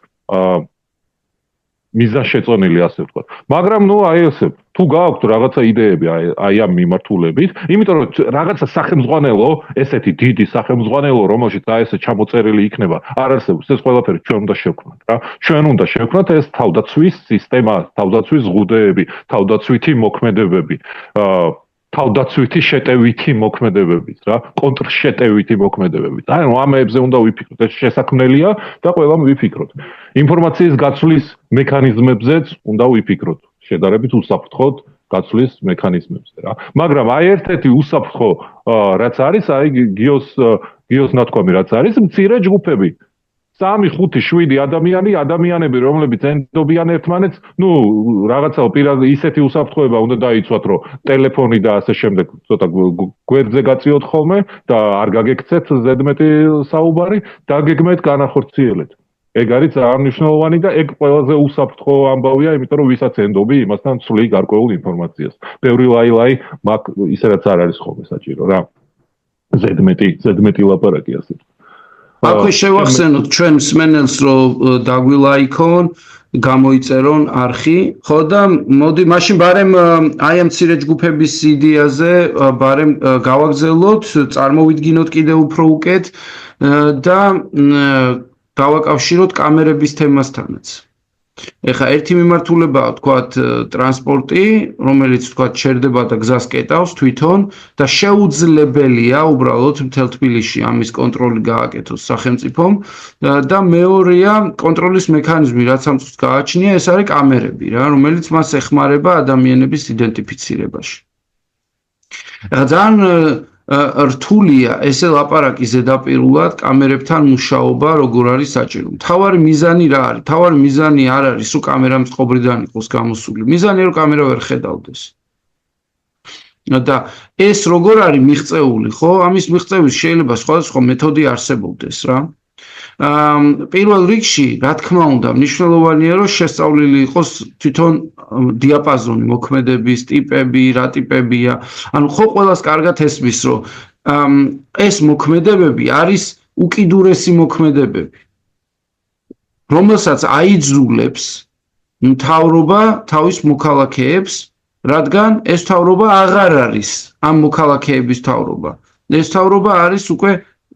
მიზანშეწონილი ასე ვთქვათ. მაგრამ აი ესე, თუ გააქვთ რაღაცა იდეები აი ამ მიმართულებით, იმიტომ რომ რაღაცა სახელმძღვანელო, ესეთი დიდი სახელმძღვანელო, რომელშიც აი ესე ჩამოწერილი იქნება, არ არსებობს, ეს ყველაფერი ჩვენ უნდა შევქმნათ რა. ჩვენ უნდა შევქმნათ ეს თავდაცვის სისტემა, თავდაცვის ზღუდეები, თავდაცვითი მოქმედებები. თავდაცვითი შეტევითი მოქმედებებით რა, კონტრშეტევითი მოქმედებებით. ანუ ამებზე უნდა ვიფიქროთ, ეს შესაქმნელია და ყველამ ვიფიქროთ. ინფორმაციის გაცვლის მექანიზმებზეც უნდა ვიფიქროთ, შედარებით უსაფრთხოდ გაცვლის მექანიზმებზე რა. მაგრამ აი ერთ-ერთი უსაფრთხო რაც არის, აი გიოს ნათქვამი რაც არის, მცირე ჯგუფები. 3, 5, 7 ადამიანები, რომლებიც ენდობიან ერთმანეთს, რაღაცა პირად ისეთი უსაფრთხოება უნდა დაიცვათ, რომ ტელეფონი და ასე შემდეგ ცოტა გვერდზე გაწიოთ ხოლმე და არ გაგექცეთ ზედმეტი საუბარი, დაგეგმეთ განახორციელეთ. ეგ არის ძალიან მნიშვნელოვანი და ეგ ყველაზე უსაფრთხო ამბავია, იმიტომ რომ ვისაც ენდობი, იმასთან ცვლი გარკვეულ ინფორმაციას. ბევრი ლაილაი მაგ ისედაც არ არის ხოლმე საჭირო რა. ზედმეტი ლაპარაკი ასე. აქვე შევახსენოთ ჩვენ მსმენელს, რომ დაგვილაიქონ, გამოიწერონ არხი, ხო და მოდი მაშინ ბარემ აი ამ მცირე ჯგუფების იდეაზე ბარემ გავაგზავნოთ, წარმოვიდგინოთ კიდევ უფრო უკეთ და დავაკავშიროთ კამერების თემასთანაც. ეხლა ერთი მიმართულებაა თქვათ ტრანსპორტი, რომელიც თქვათ შერდება და გზას კეტავს თვითონ და შეუძლებელია უბრალოდ მთელ თბილისში ამის კონტროლი გააკეთოს სახელმწიფომ და მეორეა კონტროლის მექანიზმი, რაც ამ წუთს გააჩნია, ეს არის კამერები რა, რომელიც მას ეხმარება ადამიანების იდენტიფიცირებაში. ძალიან რთულია ესე ლაპარაკი ზედაპირულად კამერებთან მუშაობა როგორ არის საჭირო. მთავარი მიზანი რა არის? მთავარი მიზანი არ არის რომ კამერა მწყობრიდან იყოს გამოსული. მიზანია რომ კამერა ვერ ხედავდეს. და ეს როგორ არის მიღწეული, ხო? ამის მიღწევის შეიძლება სხვადასხვა მეთოდი არსებობდეს რა. პირველ რიგში, რა თქმა უნდა, მნიშვნელოვანია რომ შესწავლილი იყოს თვითონ დიაპაზონი მოქმედების ტიპები, რა ტიპებია. ანუ ხო ყველას კარგად ესმის, რომ ეს მოქმედებები არის უკიდურესი მოქმედებები, რომელსაც აიძულებს მთავრობა თავის მოქალაქეებს, რადგან ეს მთავრობა აღარ არის ამ მოქალაქეების მთავრობა. ეს მთავრობა არის უკვე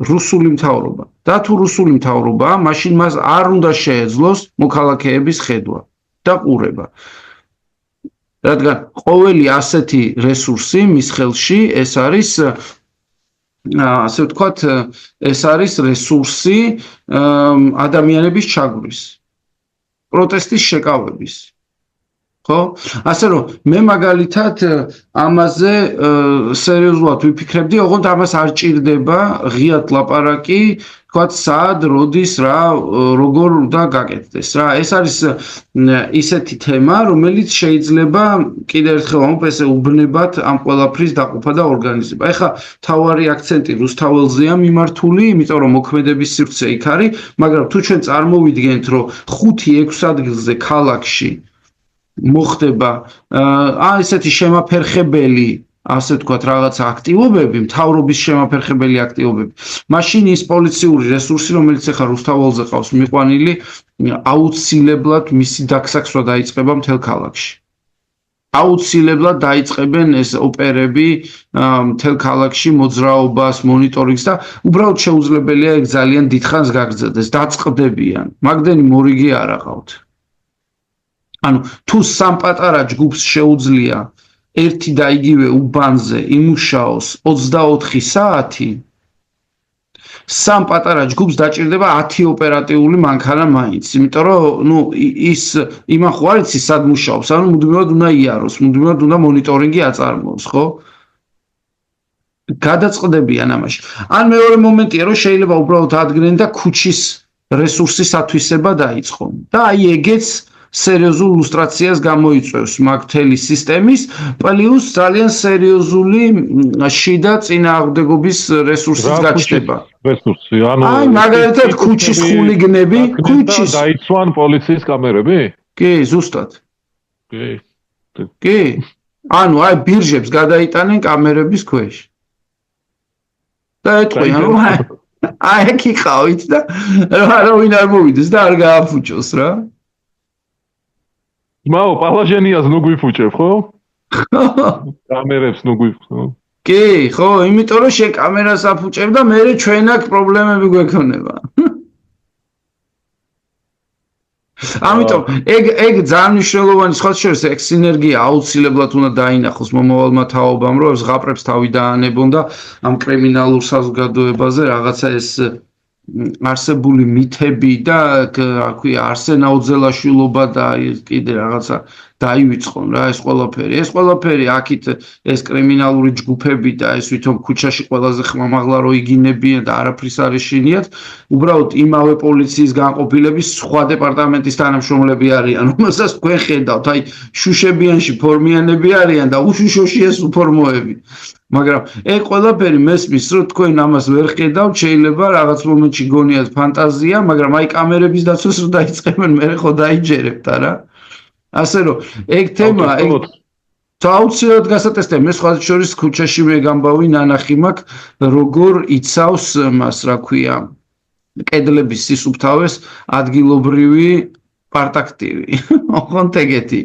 რუსული მთავრობა. და თუ რუსული მთავრობაა, მაშინ მას არ უნდა შეეძლოს მოქალაქეების ხედვა და ყურება. რადგან ყოველი ასეთი რესურსი მის ხელში ეს არის ასე ვთქვათ, ეს არის რესურსი ადამიანების ჩაგვრის, პროტესტის შეკავების. ხო? ასე რომ მე მაგალითად ამაზე სერიოზულად ვიფიქრებდი, ოღონდ ამას არ ჭირდება ღიად ლაპარაკი, თქვათ სად, როდის, რა, როგორ უნდა გაკეთდეს რა. ეს არის ისეთი თემა, რომელიც შეიძლება კიდევ ერთხელ ამბობ ესე უბნებად ამ ყველაფრის დაყოფა და ორგანიზება. ეხლა თავარი აქცენტი რუსთაველზეა მიმართული, იმიტომ რომ მოქმედების სივრცე იქ არის, მაგრამ თუ ჩვენ წარმოვიდგენთ, რომ 5-6 ადგილზე ქალაქში მოხდება ესეთი შემაფერხებელი, ასე ვთქვათ, რაღაცა აქტივობები, მთავრობის შემაფერხებელი აქტივობები. მაშინ ის პოლიციური რესურსი, რომელიც ახლა რუსთაველზე ყავს მიყვანილი, აუცილებლად მისი დაგსაქსვა დაიწყება მთელ ქალაქში. აუცილებლად დაიწყებენ ეს ოპერები მთელ ქალაქში მოძრაობას, მონიტორინგს და უბრალოდ შეუძლებელია ეგ ძალიან დიდხანს გაგრძელდეს, დაწყდებიან. მაგდენი მორიგი არ აყავთ. ანუ თუ სამ პატარა ჯგუფს შეუძლია ერთი და იგივე უბანზე იმუშაოს 24 საათი, სამ პატარა ჯგუფს დაჭირდება 10 ოპერატიული მანქანა მაინც, იმიტომ რომ ის იმან ხო არ იცი სად მუშაობს, ანუ მუდმივად უნდა იაროს, მუდმივად უნდა მონიტორინგი აწარმოოს, ხო? გადაწყდებიან ამაში. ან მეორე მომენტია, რომ შეიძლება უბრალოდ ადგენენ და ქუჩის რესურსის ათვისება დაიწყონ. და აი ეგეც სერიოზულ ლუსტრაციას გამოიწვევს მაგ მთელი სისტემის, პლუს ძალიან სერიოზული შიდა წინააღმდეგობის რესურსის გაჩნდება. რესურსი, ანუ აი მაგალითად ქუჩის ხულიგნები, ქუჩის დაიცვან პოლიციის კამერები? კი, ზუსტად. კი. კი. ანუ აი ბირჟებს გადაიტანენ კამერების ქვეშ. და ეთქვენ, რომ აი აქ იყავით და არავინ არ მოვიდეს და არ გააფუჭოს რა. მაო, პალაჟენიას ნუ გვიფუჭებ, ხო? კამერებს ნუ გვიფუჭებ. კი, ხო, იმიტომ რომ შენ კამერას აფუჭებ და მე ჩვენ აქ პრობლემები გვექონება. ამიტომ ეგ ძალიან მნიშვნელოვანი სხვა შორის ეგ სინერგია აუცილებლად უნდა დაინახოს მომავალმა თაობამ, რომ ზღაპრებს თავი დაანებონ და ამ კრიმინალურ საზოგადოებაზე რაღაცა ეს არსებული მითები და რა ქვია არსენ აუძელაშვილობა და კიდე რაღაცა დაივიწყონ რა ეს ყველაფერი აქით ეს კრიმინალური ჯგუფები და ეს ვითომ ქუჩაში ყველაზე ხმამაღლა რო იგინებიან და არაფრის არ ეშინიათ უბრალოდ იმავე პოლიციის განყოფილების სხვა დეპარტამენტის თანამშრომლები არიან რომელსაც თქვენ ხედავთ აი შუშებიანში ფორმიანები არიან და უშუშოში ეს უფორმოები მაგრამ ეგ ყველაფერი მესმის რომ თქვენ ამას ვერ ხედავთ შეიძლება რაღაც მომენტში გონიათ ფანტაზია მაგრამ აი კამერების დაცვას რო დაიწყებენ მე ხო დაიჯერებთ არა ასე რომ ეგ თემა ეგ აუცილებლად გასატესტე მე სხვა შორის ქუჩაში მე გამბავი ნანახი მაქვს როგორ იცავს მას რა ქვია კედლების სისუფთავეს ადგილობრივი პარტაქტივი ოღონდ ეგეთი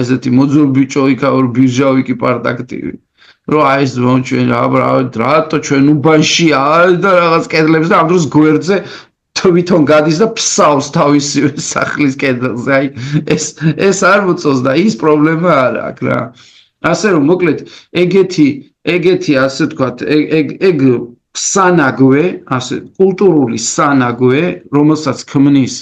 ესეთი მოძურბიჭო იქაურ ბირჟავიკი პარტაქტივი რომ აი ეს ჩვენ რატო ჩვენ უბანში და რაღაც კედლებს და ამ დროს გვერდზე თვითონ გადის და ფსავს თავისი სახლის კედელზე აი ეს არ მოწოს და ის პრობლემა არ აქვს რა ასე რომ მოკლედ ეგეთი ასე ვთქვათ ეგ სანაგვე ასე კულტურული სანაგვე რომელსაც ქმნის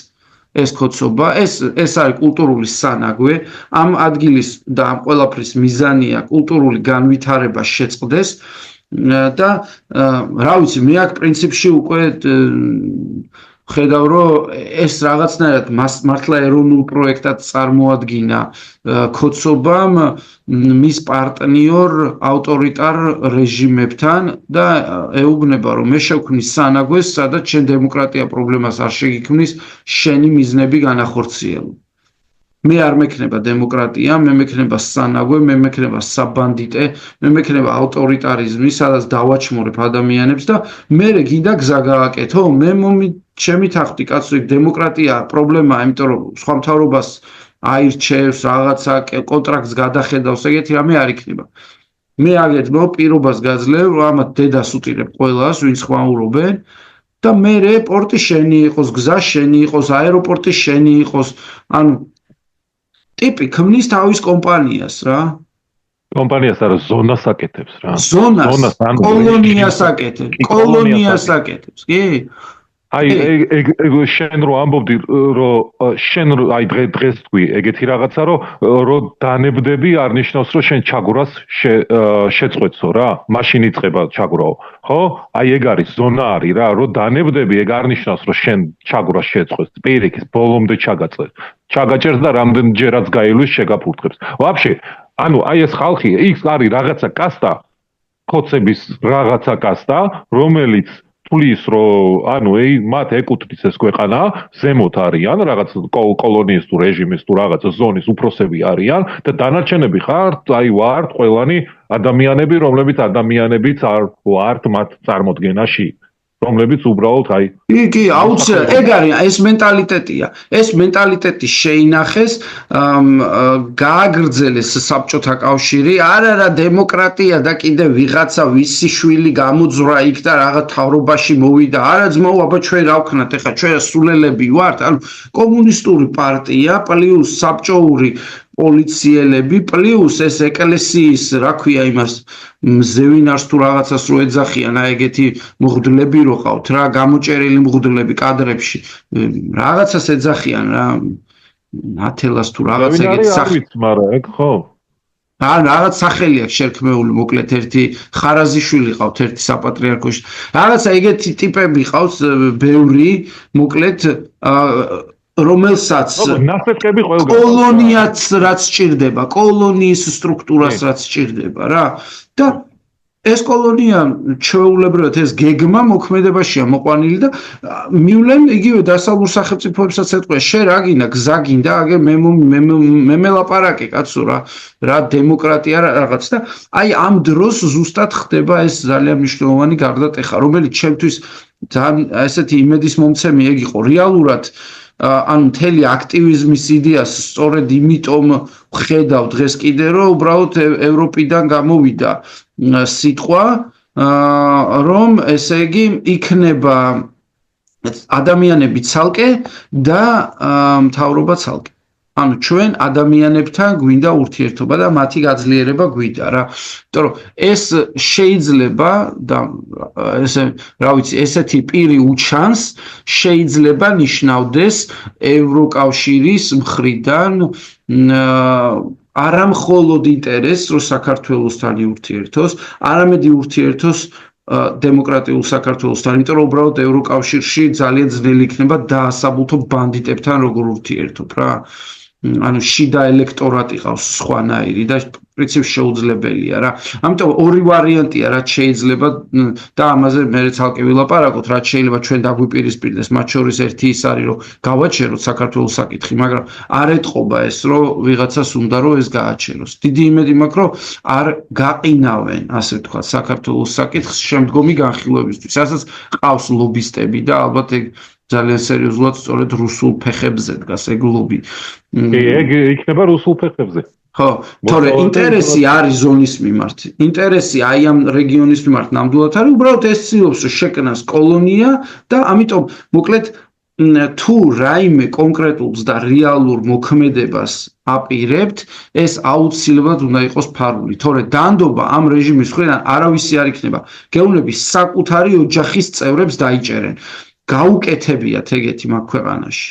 ეს კოცობა ეს არის კულტურული სანაგვე ამ ადგილის და ამ ყველაფრის მიზანია კულტურული განვითარება შეწყდეს და რა ვიცი მე აქ პრინციპში უკვე ხედავ რომ ეს რაღაცნაირად მართლა ეროვნულ პროექტად წარმოადგინა კოცობამ მის პარტნიორ ავტორიტარ რეჟიმებთან და ეუბნება რომ მე შევქმნის სანაგვეს სადაც შენ დემოკრატია პრობლემას არ შეგიქმნის შენი მიზნები განახორციელო მე არ მექნება დემოკრატია მე მექნება სანაგვე მე მექნება საბანდიტე მე მექნება ავტორიტარიზმი სადაც დავაჩმორებ ადამიანებს და მე გინდა გზა გააკეთო მე ჩემი თახვი კაცო იქ დემოკრატია პრობლემაა იმიტომ რომ სხვა მთავრობას აირჩევს რაღაცა კონტრაქტს გადახედავს ეგეთი რამე არ იქნება მე აგეთმო პირობას გაძლევ რომ ამათ დედას უტირებ ყველას ვინც ხვაურობენ და მე პორტი შენი იყოს გზა შენი იყოს აეროპორტი შენი იყოს ანუ ტიპი ქმნის თავის კომპანიას რა კომპანიას არა ზონას აკეთებს რა ზონას კოლონიას აკეთებს კი აი ეგ შენ რო ამბობდი რომ შენ აი დღეს თქვი ეგეთი რაღაცა რომ დანებდები არ ნიშნავს რომ შენ ჩაგვრას შეწყვეტსო რა მაშინ იწყება ჩაგვრაო ხო აი ეგ არის ზონა არის რა რომ დანებდები ეგ არ ნიშნავს რომ შენ ჩაგვრას შეწყვეტს პირიქით ბოლომდე ჩაგაჭერს და რამდენჯერაც გაილვის შეგაფურთხებს ვაფშე ანუ აი ეს ხალხი ის არის რაღაცა კასტა კოცების რაღაცა კასტა რომელიც ფulis რომ ანუ მათ ეკუთვნის ეს ქვეყანა ზემოთ არიან რაღაც კოლონიის თუ რეჟიმის თუ რაღაც ზონის უფროსები არიან და დანარჩენები ხართ აი ვართ ყველანი ადამიანები რომლებიც ადამიანებიც არ ვართ მათ წარმოდგენაში რომლებიც უბრალოდ აი კი აუცილებლად ეგ არის ეს მენტალიტეტია ეს მენტალიტეტი შეინახეს გააგრძელეს საბჭოთა კავშირი არა დემოკრატია და კიდე ვიღაცა ვისი შვილი გამოძვრა იქ და რაღაც თავრობაში მოვიდა არა ძმაო აბა ჩვენ რა ვქნათ ეხა ჩვენ სულელები ვართ ანუ კომუნისტური პარტია პლუს საბჭოური პოლიციელები პლუს ეს ეკლესიის რა ქვია იმას ზევინარს თუ რაღაცას რო ეძახიან აი ეგეთი მღვდლები რო ყავთ რა გამოჭერილი მღვდლები კადრებში რაღაცას ეძახიან რა ნათელას თუ რაღაც ეგეთი სახით მაგრამ ეგ ხო ან რაღაც სახელი აქვს შერქმეული მოკლედ ერთი ხარაზიშვილი ყავთ ერთი საპატრიარქოში რაღაცა ეგეთი ტიპები ყავს ბევრი მოკლედ რომელსაც კოლონიაც რაც სჭირდება, კოლონიის სტრუქტურას რაც სჭირდება რა და ეს კოლონია ჩვეულებრივად ეს გეგმა მოქმედებაშია მოყვანილი და მივლენ იგივე დასავლურ სახელმწიფოებსაც ეთქვია შე რა გინდა გზა გინდა აგე მე მელაპარაკე კაცო რა დემოკრატია რაღაც და აი ამ დროს ზუსტად ხდება ეს ძალიან მნიშვნელოვანი გარდატეხა რომელიც ჩემთვის ძალიან ესეთი იმედის მომცემი ეგ იყო რეალურად ან მთელი აქტივიზმის იდეას სწორედ იმიტომ ხედავ დღეს კიდე რომ უბრალოდ ევროპიდან გამოვიდა სიტყვა რომ ესე იგი იქნება ადამიანები ცალკე და მთავრობა ცალკე. ანუ ჩვენ ადამიანებთან გვინდა ურთიერთობა და მათი გაძლიერება გვინდა რა. იმიტომ რომ ეს შეიძლება და რა ვიცი, ესეთი პირი უჩანს შეიძლება ნიშნავდეს ევროკავშირის მხრიდან არა მხოლოდ ინტერესს, რომ საქართველოსთან ურთიერთოს, არამედ ურთიერთოს დემოკრატიულ საქართველოსთან, იმიტომ რომ უბრალოდ ევროკავშირში ძალიან ძნელი იქნება დაასაბუთო ბანდიტებთან როგორ ურთიერთობ რა. ანუ შიდა ელექტორატი ყავს სხვანაირი და პრინციპში შეუძლებელია რა. ამიტომ ორი ვარიანტია რაც შეიძლება და ამაზე მე ცალკე ვილაპარაკოთ, რაც შეიძლება ჩვენ დაგვიპირისპირდეს, მათ შორის ერთი ის არის, რომ გავაჩეროთ საქართველოს საკითხი, მაგრამ არ ეთყობა ეს, რომ ვიღაცას უნდა რომ ეს გააჩეროს. დიდი იმედი მაქვს, რომ არ გაყინავენ, ასე ვთქვათ, საქართველოს საკითხს შემდგომი განხილვებისთვის, რასაც ყავს ლობისტები და ალბათ ეგ ძალიან სერიოზულად სწორედ რუსულ ფეხებზე დგას ეგ ლობი. ეგ იქნება რუსულ ფეხებზე. ხო, თორე ინტერესი არის ზონის მიმართ. ინტერესი აი ამ რეგიონის მიმართ ნამდვილად არის, უბრალოდ ეს ცდილობს შექმნას კოლონია და ამიტომ მოკლედ თუ რაიმე კონკრეტულს და რეალურ მოქმედებას აპირებთ, ეს აუცილებლად უნდა იყოს ფარული. თორე დანდობა ამ რეჟიმის მხრიდან არავისი არ იქნება. გეუბნები საკუთარი ოჯახის წევრებს დაიჭერენ. გაუკეთებიათ ეგეთი მაგ ქვეყანაში.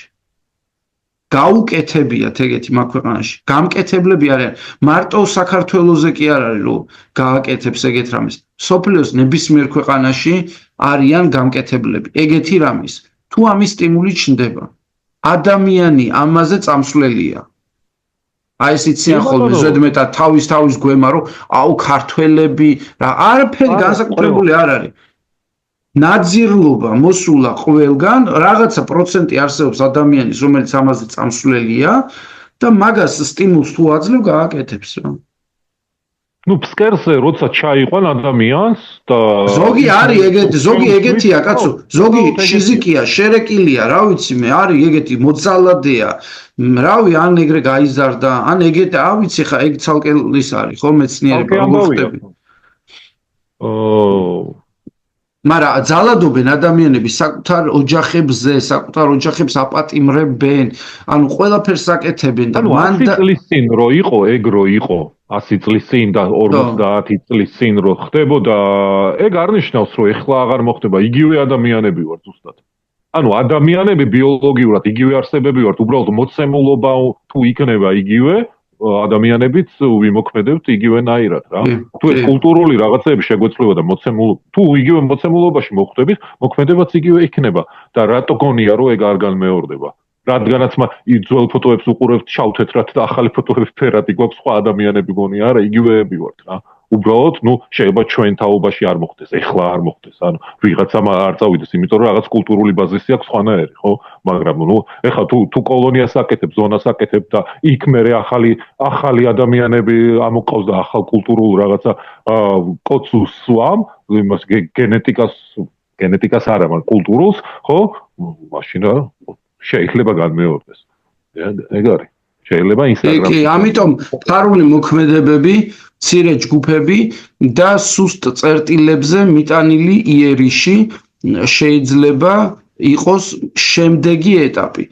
გამკეთებლები არიან. მარტო საქართველოზე კი არ არის რომ გააკეთებს ეგეთ რამეს. სოფლიოს ნებისმიერ ქვეყანაში არიან გამკეთებლები. ეგეთი რამის. თუ ამის სტიმული ჩნდება, ადამიანი ამაზე წამსვლელია. აი ეს იციან ხოლმე ზედმეტად თავის გვემა რომ აუ ქართველები რა არაფერი განსაკუთრებული არ არის. ნაძირლობა მოსულა ყველგან, რაღაცა პროცენტი არსებობს ადამიანის, რომელიც ამაზე წამსვლელია და მაგას სტიმულს თუ აძლევ გააკეთებს რა. ნუ ფსკერზე როცა ჩაიყვან ადამიანს და ზოგი არის ეგეთი, ზოგი ეგეთია კაცო, ზოგი შიზიკია, შერეკილია, რა ვიცი მე, არის ეგეთი მოძალადეა. რავი, ან ეგრე გაიზარდა, ან ეგეთი, რა ვიცი ხა, ეგ ცალკე ის არის, ხო, მეცნიერება როგორ ხდება. მაგრამ ძალადობენ ადამიანები საკუთარ ოჯახებზე, საკუთარ ოჯახებს აპატიმრებენ, ანუ ყველაფერს აკეთებენ და მან 100 წლის წინ რო იყო, ეგ რო იყო 100 წლის წინ და 50 წლის წინ რო ხდებოდა, ეგ არ ნიშნავს, რომ ეხლა აღარ მოხდება, იგივე ადამიანები ვართ ზუსტად. ანუ ადამიანები ბიოლოგიურად იგივე არსებები ვართ, უბრალოდ მოცემულობა თუ იქნება იგივე, ადამიანებიც ვიმოქმედებთ იგივენაირად რა. თუ ეს კულტურული რაღაცეები შეგვეცვლება და თუ იგივე მოცემულობაში მოხვდებით, მოქმედებაც იგივე იქნება და რატო გონია რომ ეგ არ განმეორდება? რადგანაც ძველ ფოტოებს უყურებთ შავ თეთრად და ახალი ფოტოებს ფერადი გვაქვს, სხვა ადამიანები გონია არა, იგივეები ვართ რა. უბრალოდ, შეიძლება ჩვენ თაობაში არ მოხდეს, ეხლა არ მოხდეს, ანუ ვიღაცამ არ წავიდეს, იმიტომ რომ რაღაც კულტურული ბაზისი აქვს სხვანაირი, ხო? მაგრამ ეხლა თუ კოლონიას აკეთებ, ზონას აკეთებ და იქ მერე ახალი ადამიანები ამოყავს და ახალ კულტურულ რაღაცა კოდს უსვამ, იმას გენეტიკას არა, მაგრამ კულტურულს, ხო? მაშინ შეიძლება განმეორდეს. ეგ არის. შეიძლება ინსტაგრამში. კი, ამიტომ ფარული მოქმედებები, მცირე ჯგუფები და სუსტ წერტილებზე მიტანილი იერიში შეიძლება იყოს შემდეგი ეტაპი.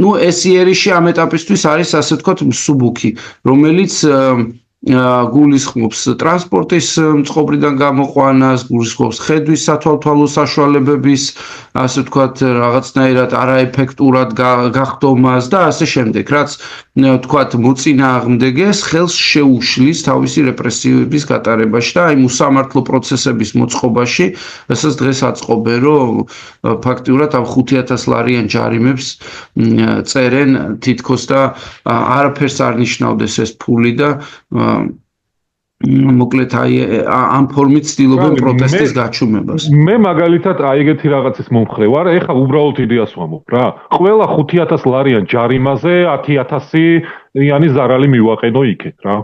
ნუ ეს იერიში ამ ეტაპისთვის არის ასე ვთქვათ მსუბუქი, რომელიც გულისხმობს ტრანსპორტის მწყობრიდან გამოყვანას, გულისხმობს ხედვის სათვალთვალო საშუალებების, ასე ვთქვათ, რაღაცნაირად არაეფექტურად გახდომას და ასე შემდეგ, რაც ვთქვათ, მოწინააღმდეგეს ხელს შეუშლის თავისი რეპრესიების გატარებაში და აი უსამართლო პროცესების მოწყობაში, რასაც დღეს აწყობენ, რომ ფაქტიურად ამ 5,000 ლარიან ჯარიმებს წერენ თითქოს და არაფერს არ ნიშნავდეს ეს ფული და მოკლედ აი ამ ფორმით ცდილობენ პროტესტის გაჩუმებას. მე მაგალითად აი ეგეთი რაღაცის მომხრე ვარ, ეხლა უბრალოდ იდეას ვამობ რა. ყველა 5,000 ლარიან ჯარიმაზე 10,000-იანი ზარალი მივაყენო იქეთ რა.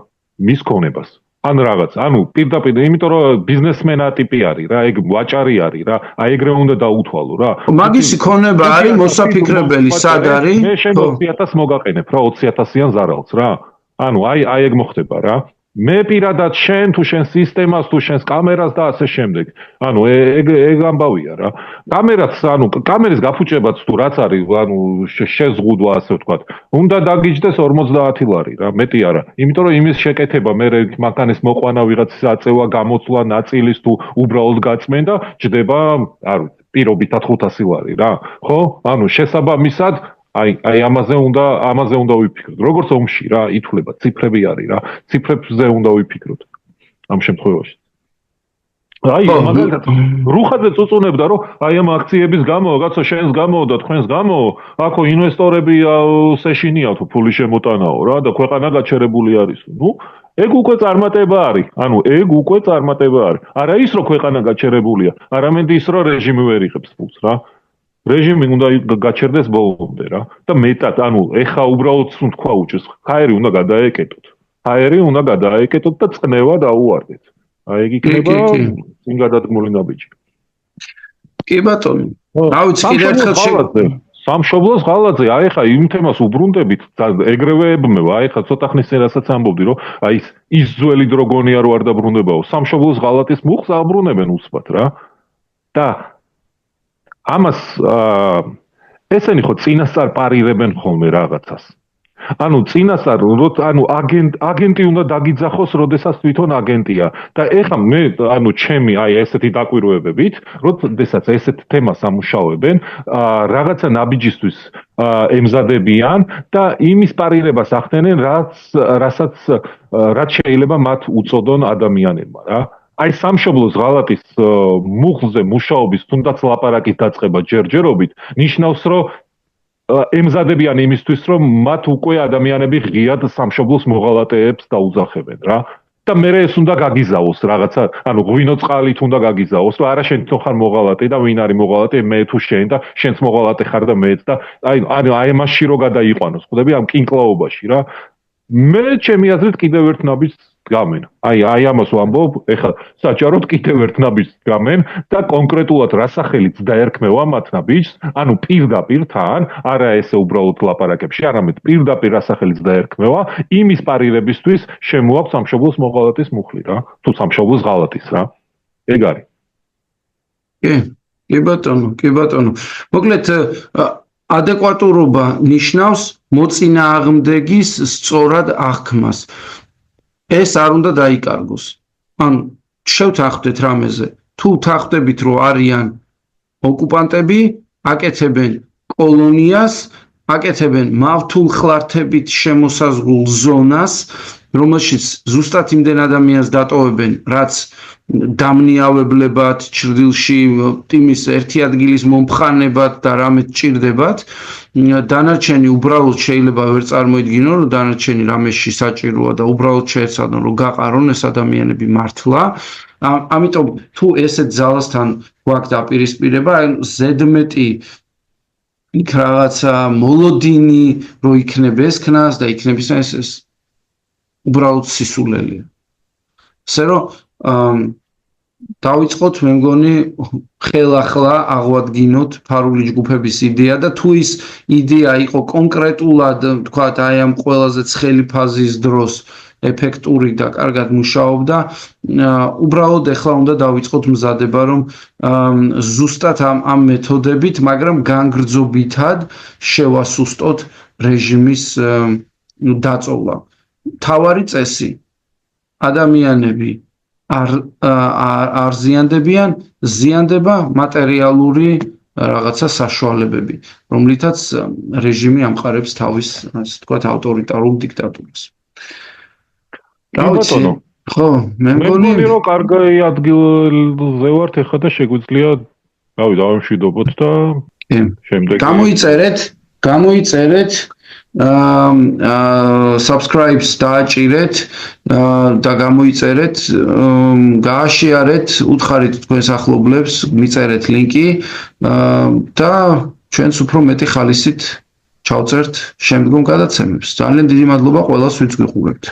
მის ქონებას. ან რაღაც, ანუ პირდაპირ, იმიტომ რომ ბიზნესმენა ტიპი არის რა, ეგ ვაჭარი არის რა, აი ეგრე უნდა დაუთვალო რა. მაგისი ქონება არის მოსაფიქრებელი, სად არის? მე შენ 20,000 მოგაყენებ რა, 20,000-იან ზარალს რა. ანუ აი ეგ მოხდება რა. მე პირადად შენ თუ შენ სისტემას თუ შენს კამერას და ასე შემდეგ. ანუ ეგ ამბავია რა. კამერის გაფუჭებაც თუ რაც არის, ანუ შეზღუდვა ასე ვთქვათ. უნდა დაგიჯდეს 50 ლარი რა, მეტი არა. იმიტომ რომ იმის შეკეთება მე მანქანის მოყვანა ვიღაცის აწევა, გამოცვლა ნაწილის თუ უბრალოდ გაწმენდა, ჯდება, არ ვიცი, პირობითად 500 ლარი რა. ხო? ანუ შესაბამისად აი ამაზე უნდა ვიფიქროთ. როგორც ომში რა, ითვლება, ციფრები არის რა. ციფრებზე უნდა ვიფიქროთ ამ შემთხვევაში. აი, მაგალითად, რუხაძე წუწუნებდა, რომ აი ამ აქციების გამო, რაღაცა შენს გამო და თქვენს გამო, აქო ინვესტორები სეშინია თუ ფული შემოტანაო რა და ქვეყანა გაჩერებული არის. ნუ, ეგ უკვე წარმატება არის. ანუ ეგ უკვე წარმატება არის. არა ის, რომ ქვეყანა გაჩერებულია, არამედ ის, რომ რეჟიმი ვერ იღებს ფულს რა. რეჟიმი უნდა გაჩერდეს ბოლომდე რა და მეტად ანუ ეხა უბრალოდ თქვა უჭირს ხაერი უნდა გადაეკეტოთ და წნევა დაუვარდეთ აი ეგ იქნება წინ გადადგმული ნაბიჯი კი ბატონო რა ვიცი კიდევ ერთხელ სამშობლოს ღალატზე აი ეხა იმ თემას უბრუნდებით ეგრევე ებმევა აი ეხა ცოტა ხნის წინ რასაც ამბობდი რომ აი ის ძველი დრო გონია რომ არ დაბრუნდებაო სამშობლოს ღალატის მუხს აბრუნებენ უცბად რა და ამას ესენი ხო წინასწარ პარირებენ ხოლმე რაღაცას. ანუ წინასწარ ანუ აგენტი უნდა დაგიძახოს, როდესაც თვითონ აგენტია. და ეხლა მე ანუ ჩემი აი ესეთი დაკვირვებებით, როდესაც ესეთ თემას ამუშავებენ, რაღაცა ნაბიჯისთვის ემზადებიან და იმის პარირებას ახდენენ, რაც შეიძლება მათ უწოდონ ადამიანებმა რა. აი სამშობლოს ღალატის მუხლზე მუშაობის თუნდაც ლაპარაკის დაწყება ჯერჯერობით ნიშნავს რომ ემზადებიან იმისთვის რომ მათ უკვე ადამიანები ღიად სამშობლოს მოღალატეებს დაუძახებენ რა და მე ეს უნდა გაგიზაოს რაღაცა ანუ ღვინო წყალით უნდა გაგიზაოს რომ არა შენ თვითონ ხარ მოღალატე და ვინ არის მოღალატე მე თუ შენ და შენც მოღალატე ხარ და მეც და აი მასში რო გადაიყვანოს ხვდები ამ კინკლაობაში რა მე ჩემი აზრით კიდევ ერთ ნაბიჯს gamen. Ai ამას ვამბობ, ეხლა საჯაროდ კიდევ ერთ ნაბიჯს gamen და კონკრეტულად რა სახელით დაერქმევა მათ ნაბიჯს, ანუ პირდაპირ თან, არა ესე უბრალოდ ლაპარაკებში, არამედ პირდაპირ რა სახელით დაერქმევა, იმის პარირებისთვის შემოაქვს სამშობლოს მოღალატის მუხლი რა, თუ სამშობლოს ღალატის რა. ეგ არის. კი ბატონო. მოკლედ ადეკვატურობა ნიშნავს მოწინააღმდეგის სწორად აღქმას. ეს არ უნდა დაიკარგოს. ან შევთანხმდეთ რამეზე. თუ თანხმდებით რომ არიან ოკუპანტები, აკეთებენ კოლონიას, აკეთებენ მავთულ ხლართებით შემოსაზღვრულ ზონას, რომელშიც ზუსტად იმდენ ადამიანს დატოვებენ, რაც დამნიავებლებად, ჭრდილში ტიმის ერთი ადგილის მომხანებად და რამეთ ჭირდებათ. დანარჩენი უბრალოდ შეიძლება ვერ წარმოიდგინონ, რომ დანარჩენი რამეში საჭიროა და უბრალოდ შეეცადონ, რომ გაყარონ ეს ადამიანები მართლა. ამიტომ თუ ესეთ ძალასთან გვაქვს დაპირისპირება, ზედმეტი იქ რაღაცა მოლოდინი რო იქნებ ეს ქნას და იქნების ეს უბრალოდ სისულელია. ასე რომ დავიწყოთ მე მგონი ხელახლა აღვადგინოთ ფარული ჯგუფების იდეა და თუ ის იდეა იყო კონკრეტულად თქვათ აი ამ ყველაზე ცხელი ფაზის დროს ეფექტური და კარგად მუშაობდა უბრალოდ ეხლა უნდა დავიწყოთ მზადება რომ ზუსტად ამ მეთოდებით მაგრამ განგრძობითად შევასუსტოთ რეჟიმის დაწოლა თავარი წესი ადამიანები არ ზიანდებიან, ზიანდება მატერიალური რაღაცა საშუალებები, რომლითაც რეჟიმი ამყარებს თავის, ასე ვთქვათ, ავტორიტარულ დიქტატურას. რა ვიცი? ხო, მე მგონი რომ კარგი ადგილზე ვართ ეხლა და შეგვიძლია, რავი, დავამშვიდობოთ და შემდეგ გამოიწერეთ subscribe-ს დააჭირეთ და გამოიწერეთ, გააშიარეთ, უთხარით თქვენს ახლობლებს, მიწერეთ ლინკი და ჩვენც უფრო მეტი ხალისით ჩავწერთ შემდგომ გადაცემებს. ძალიან დიდი მადლობა ყველას, ვინც გიყურებთ.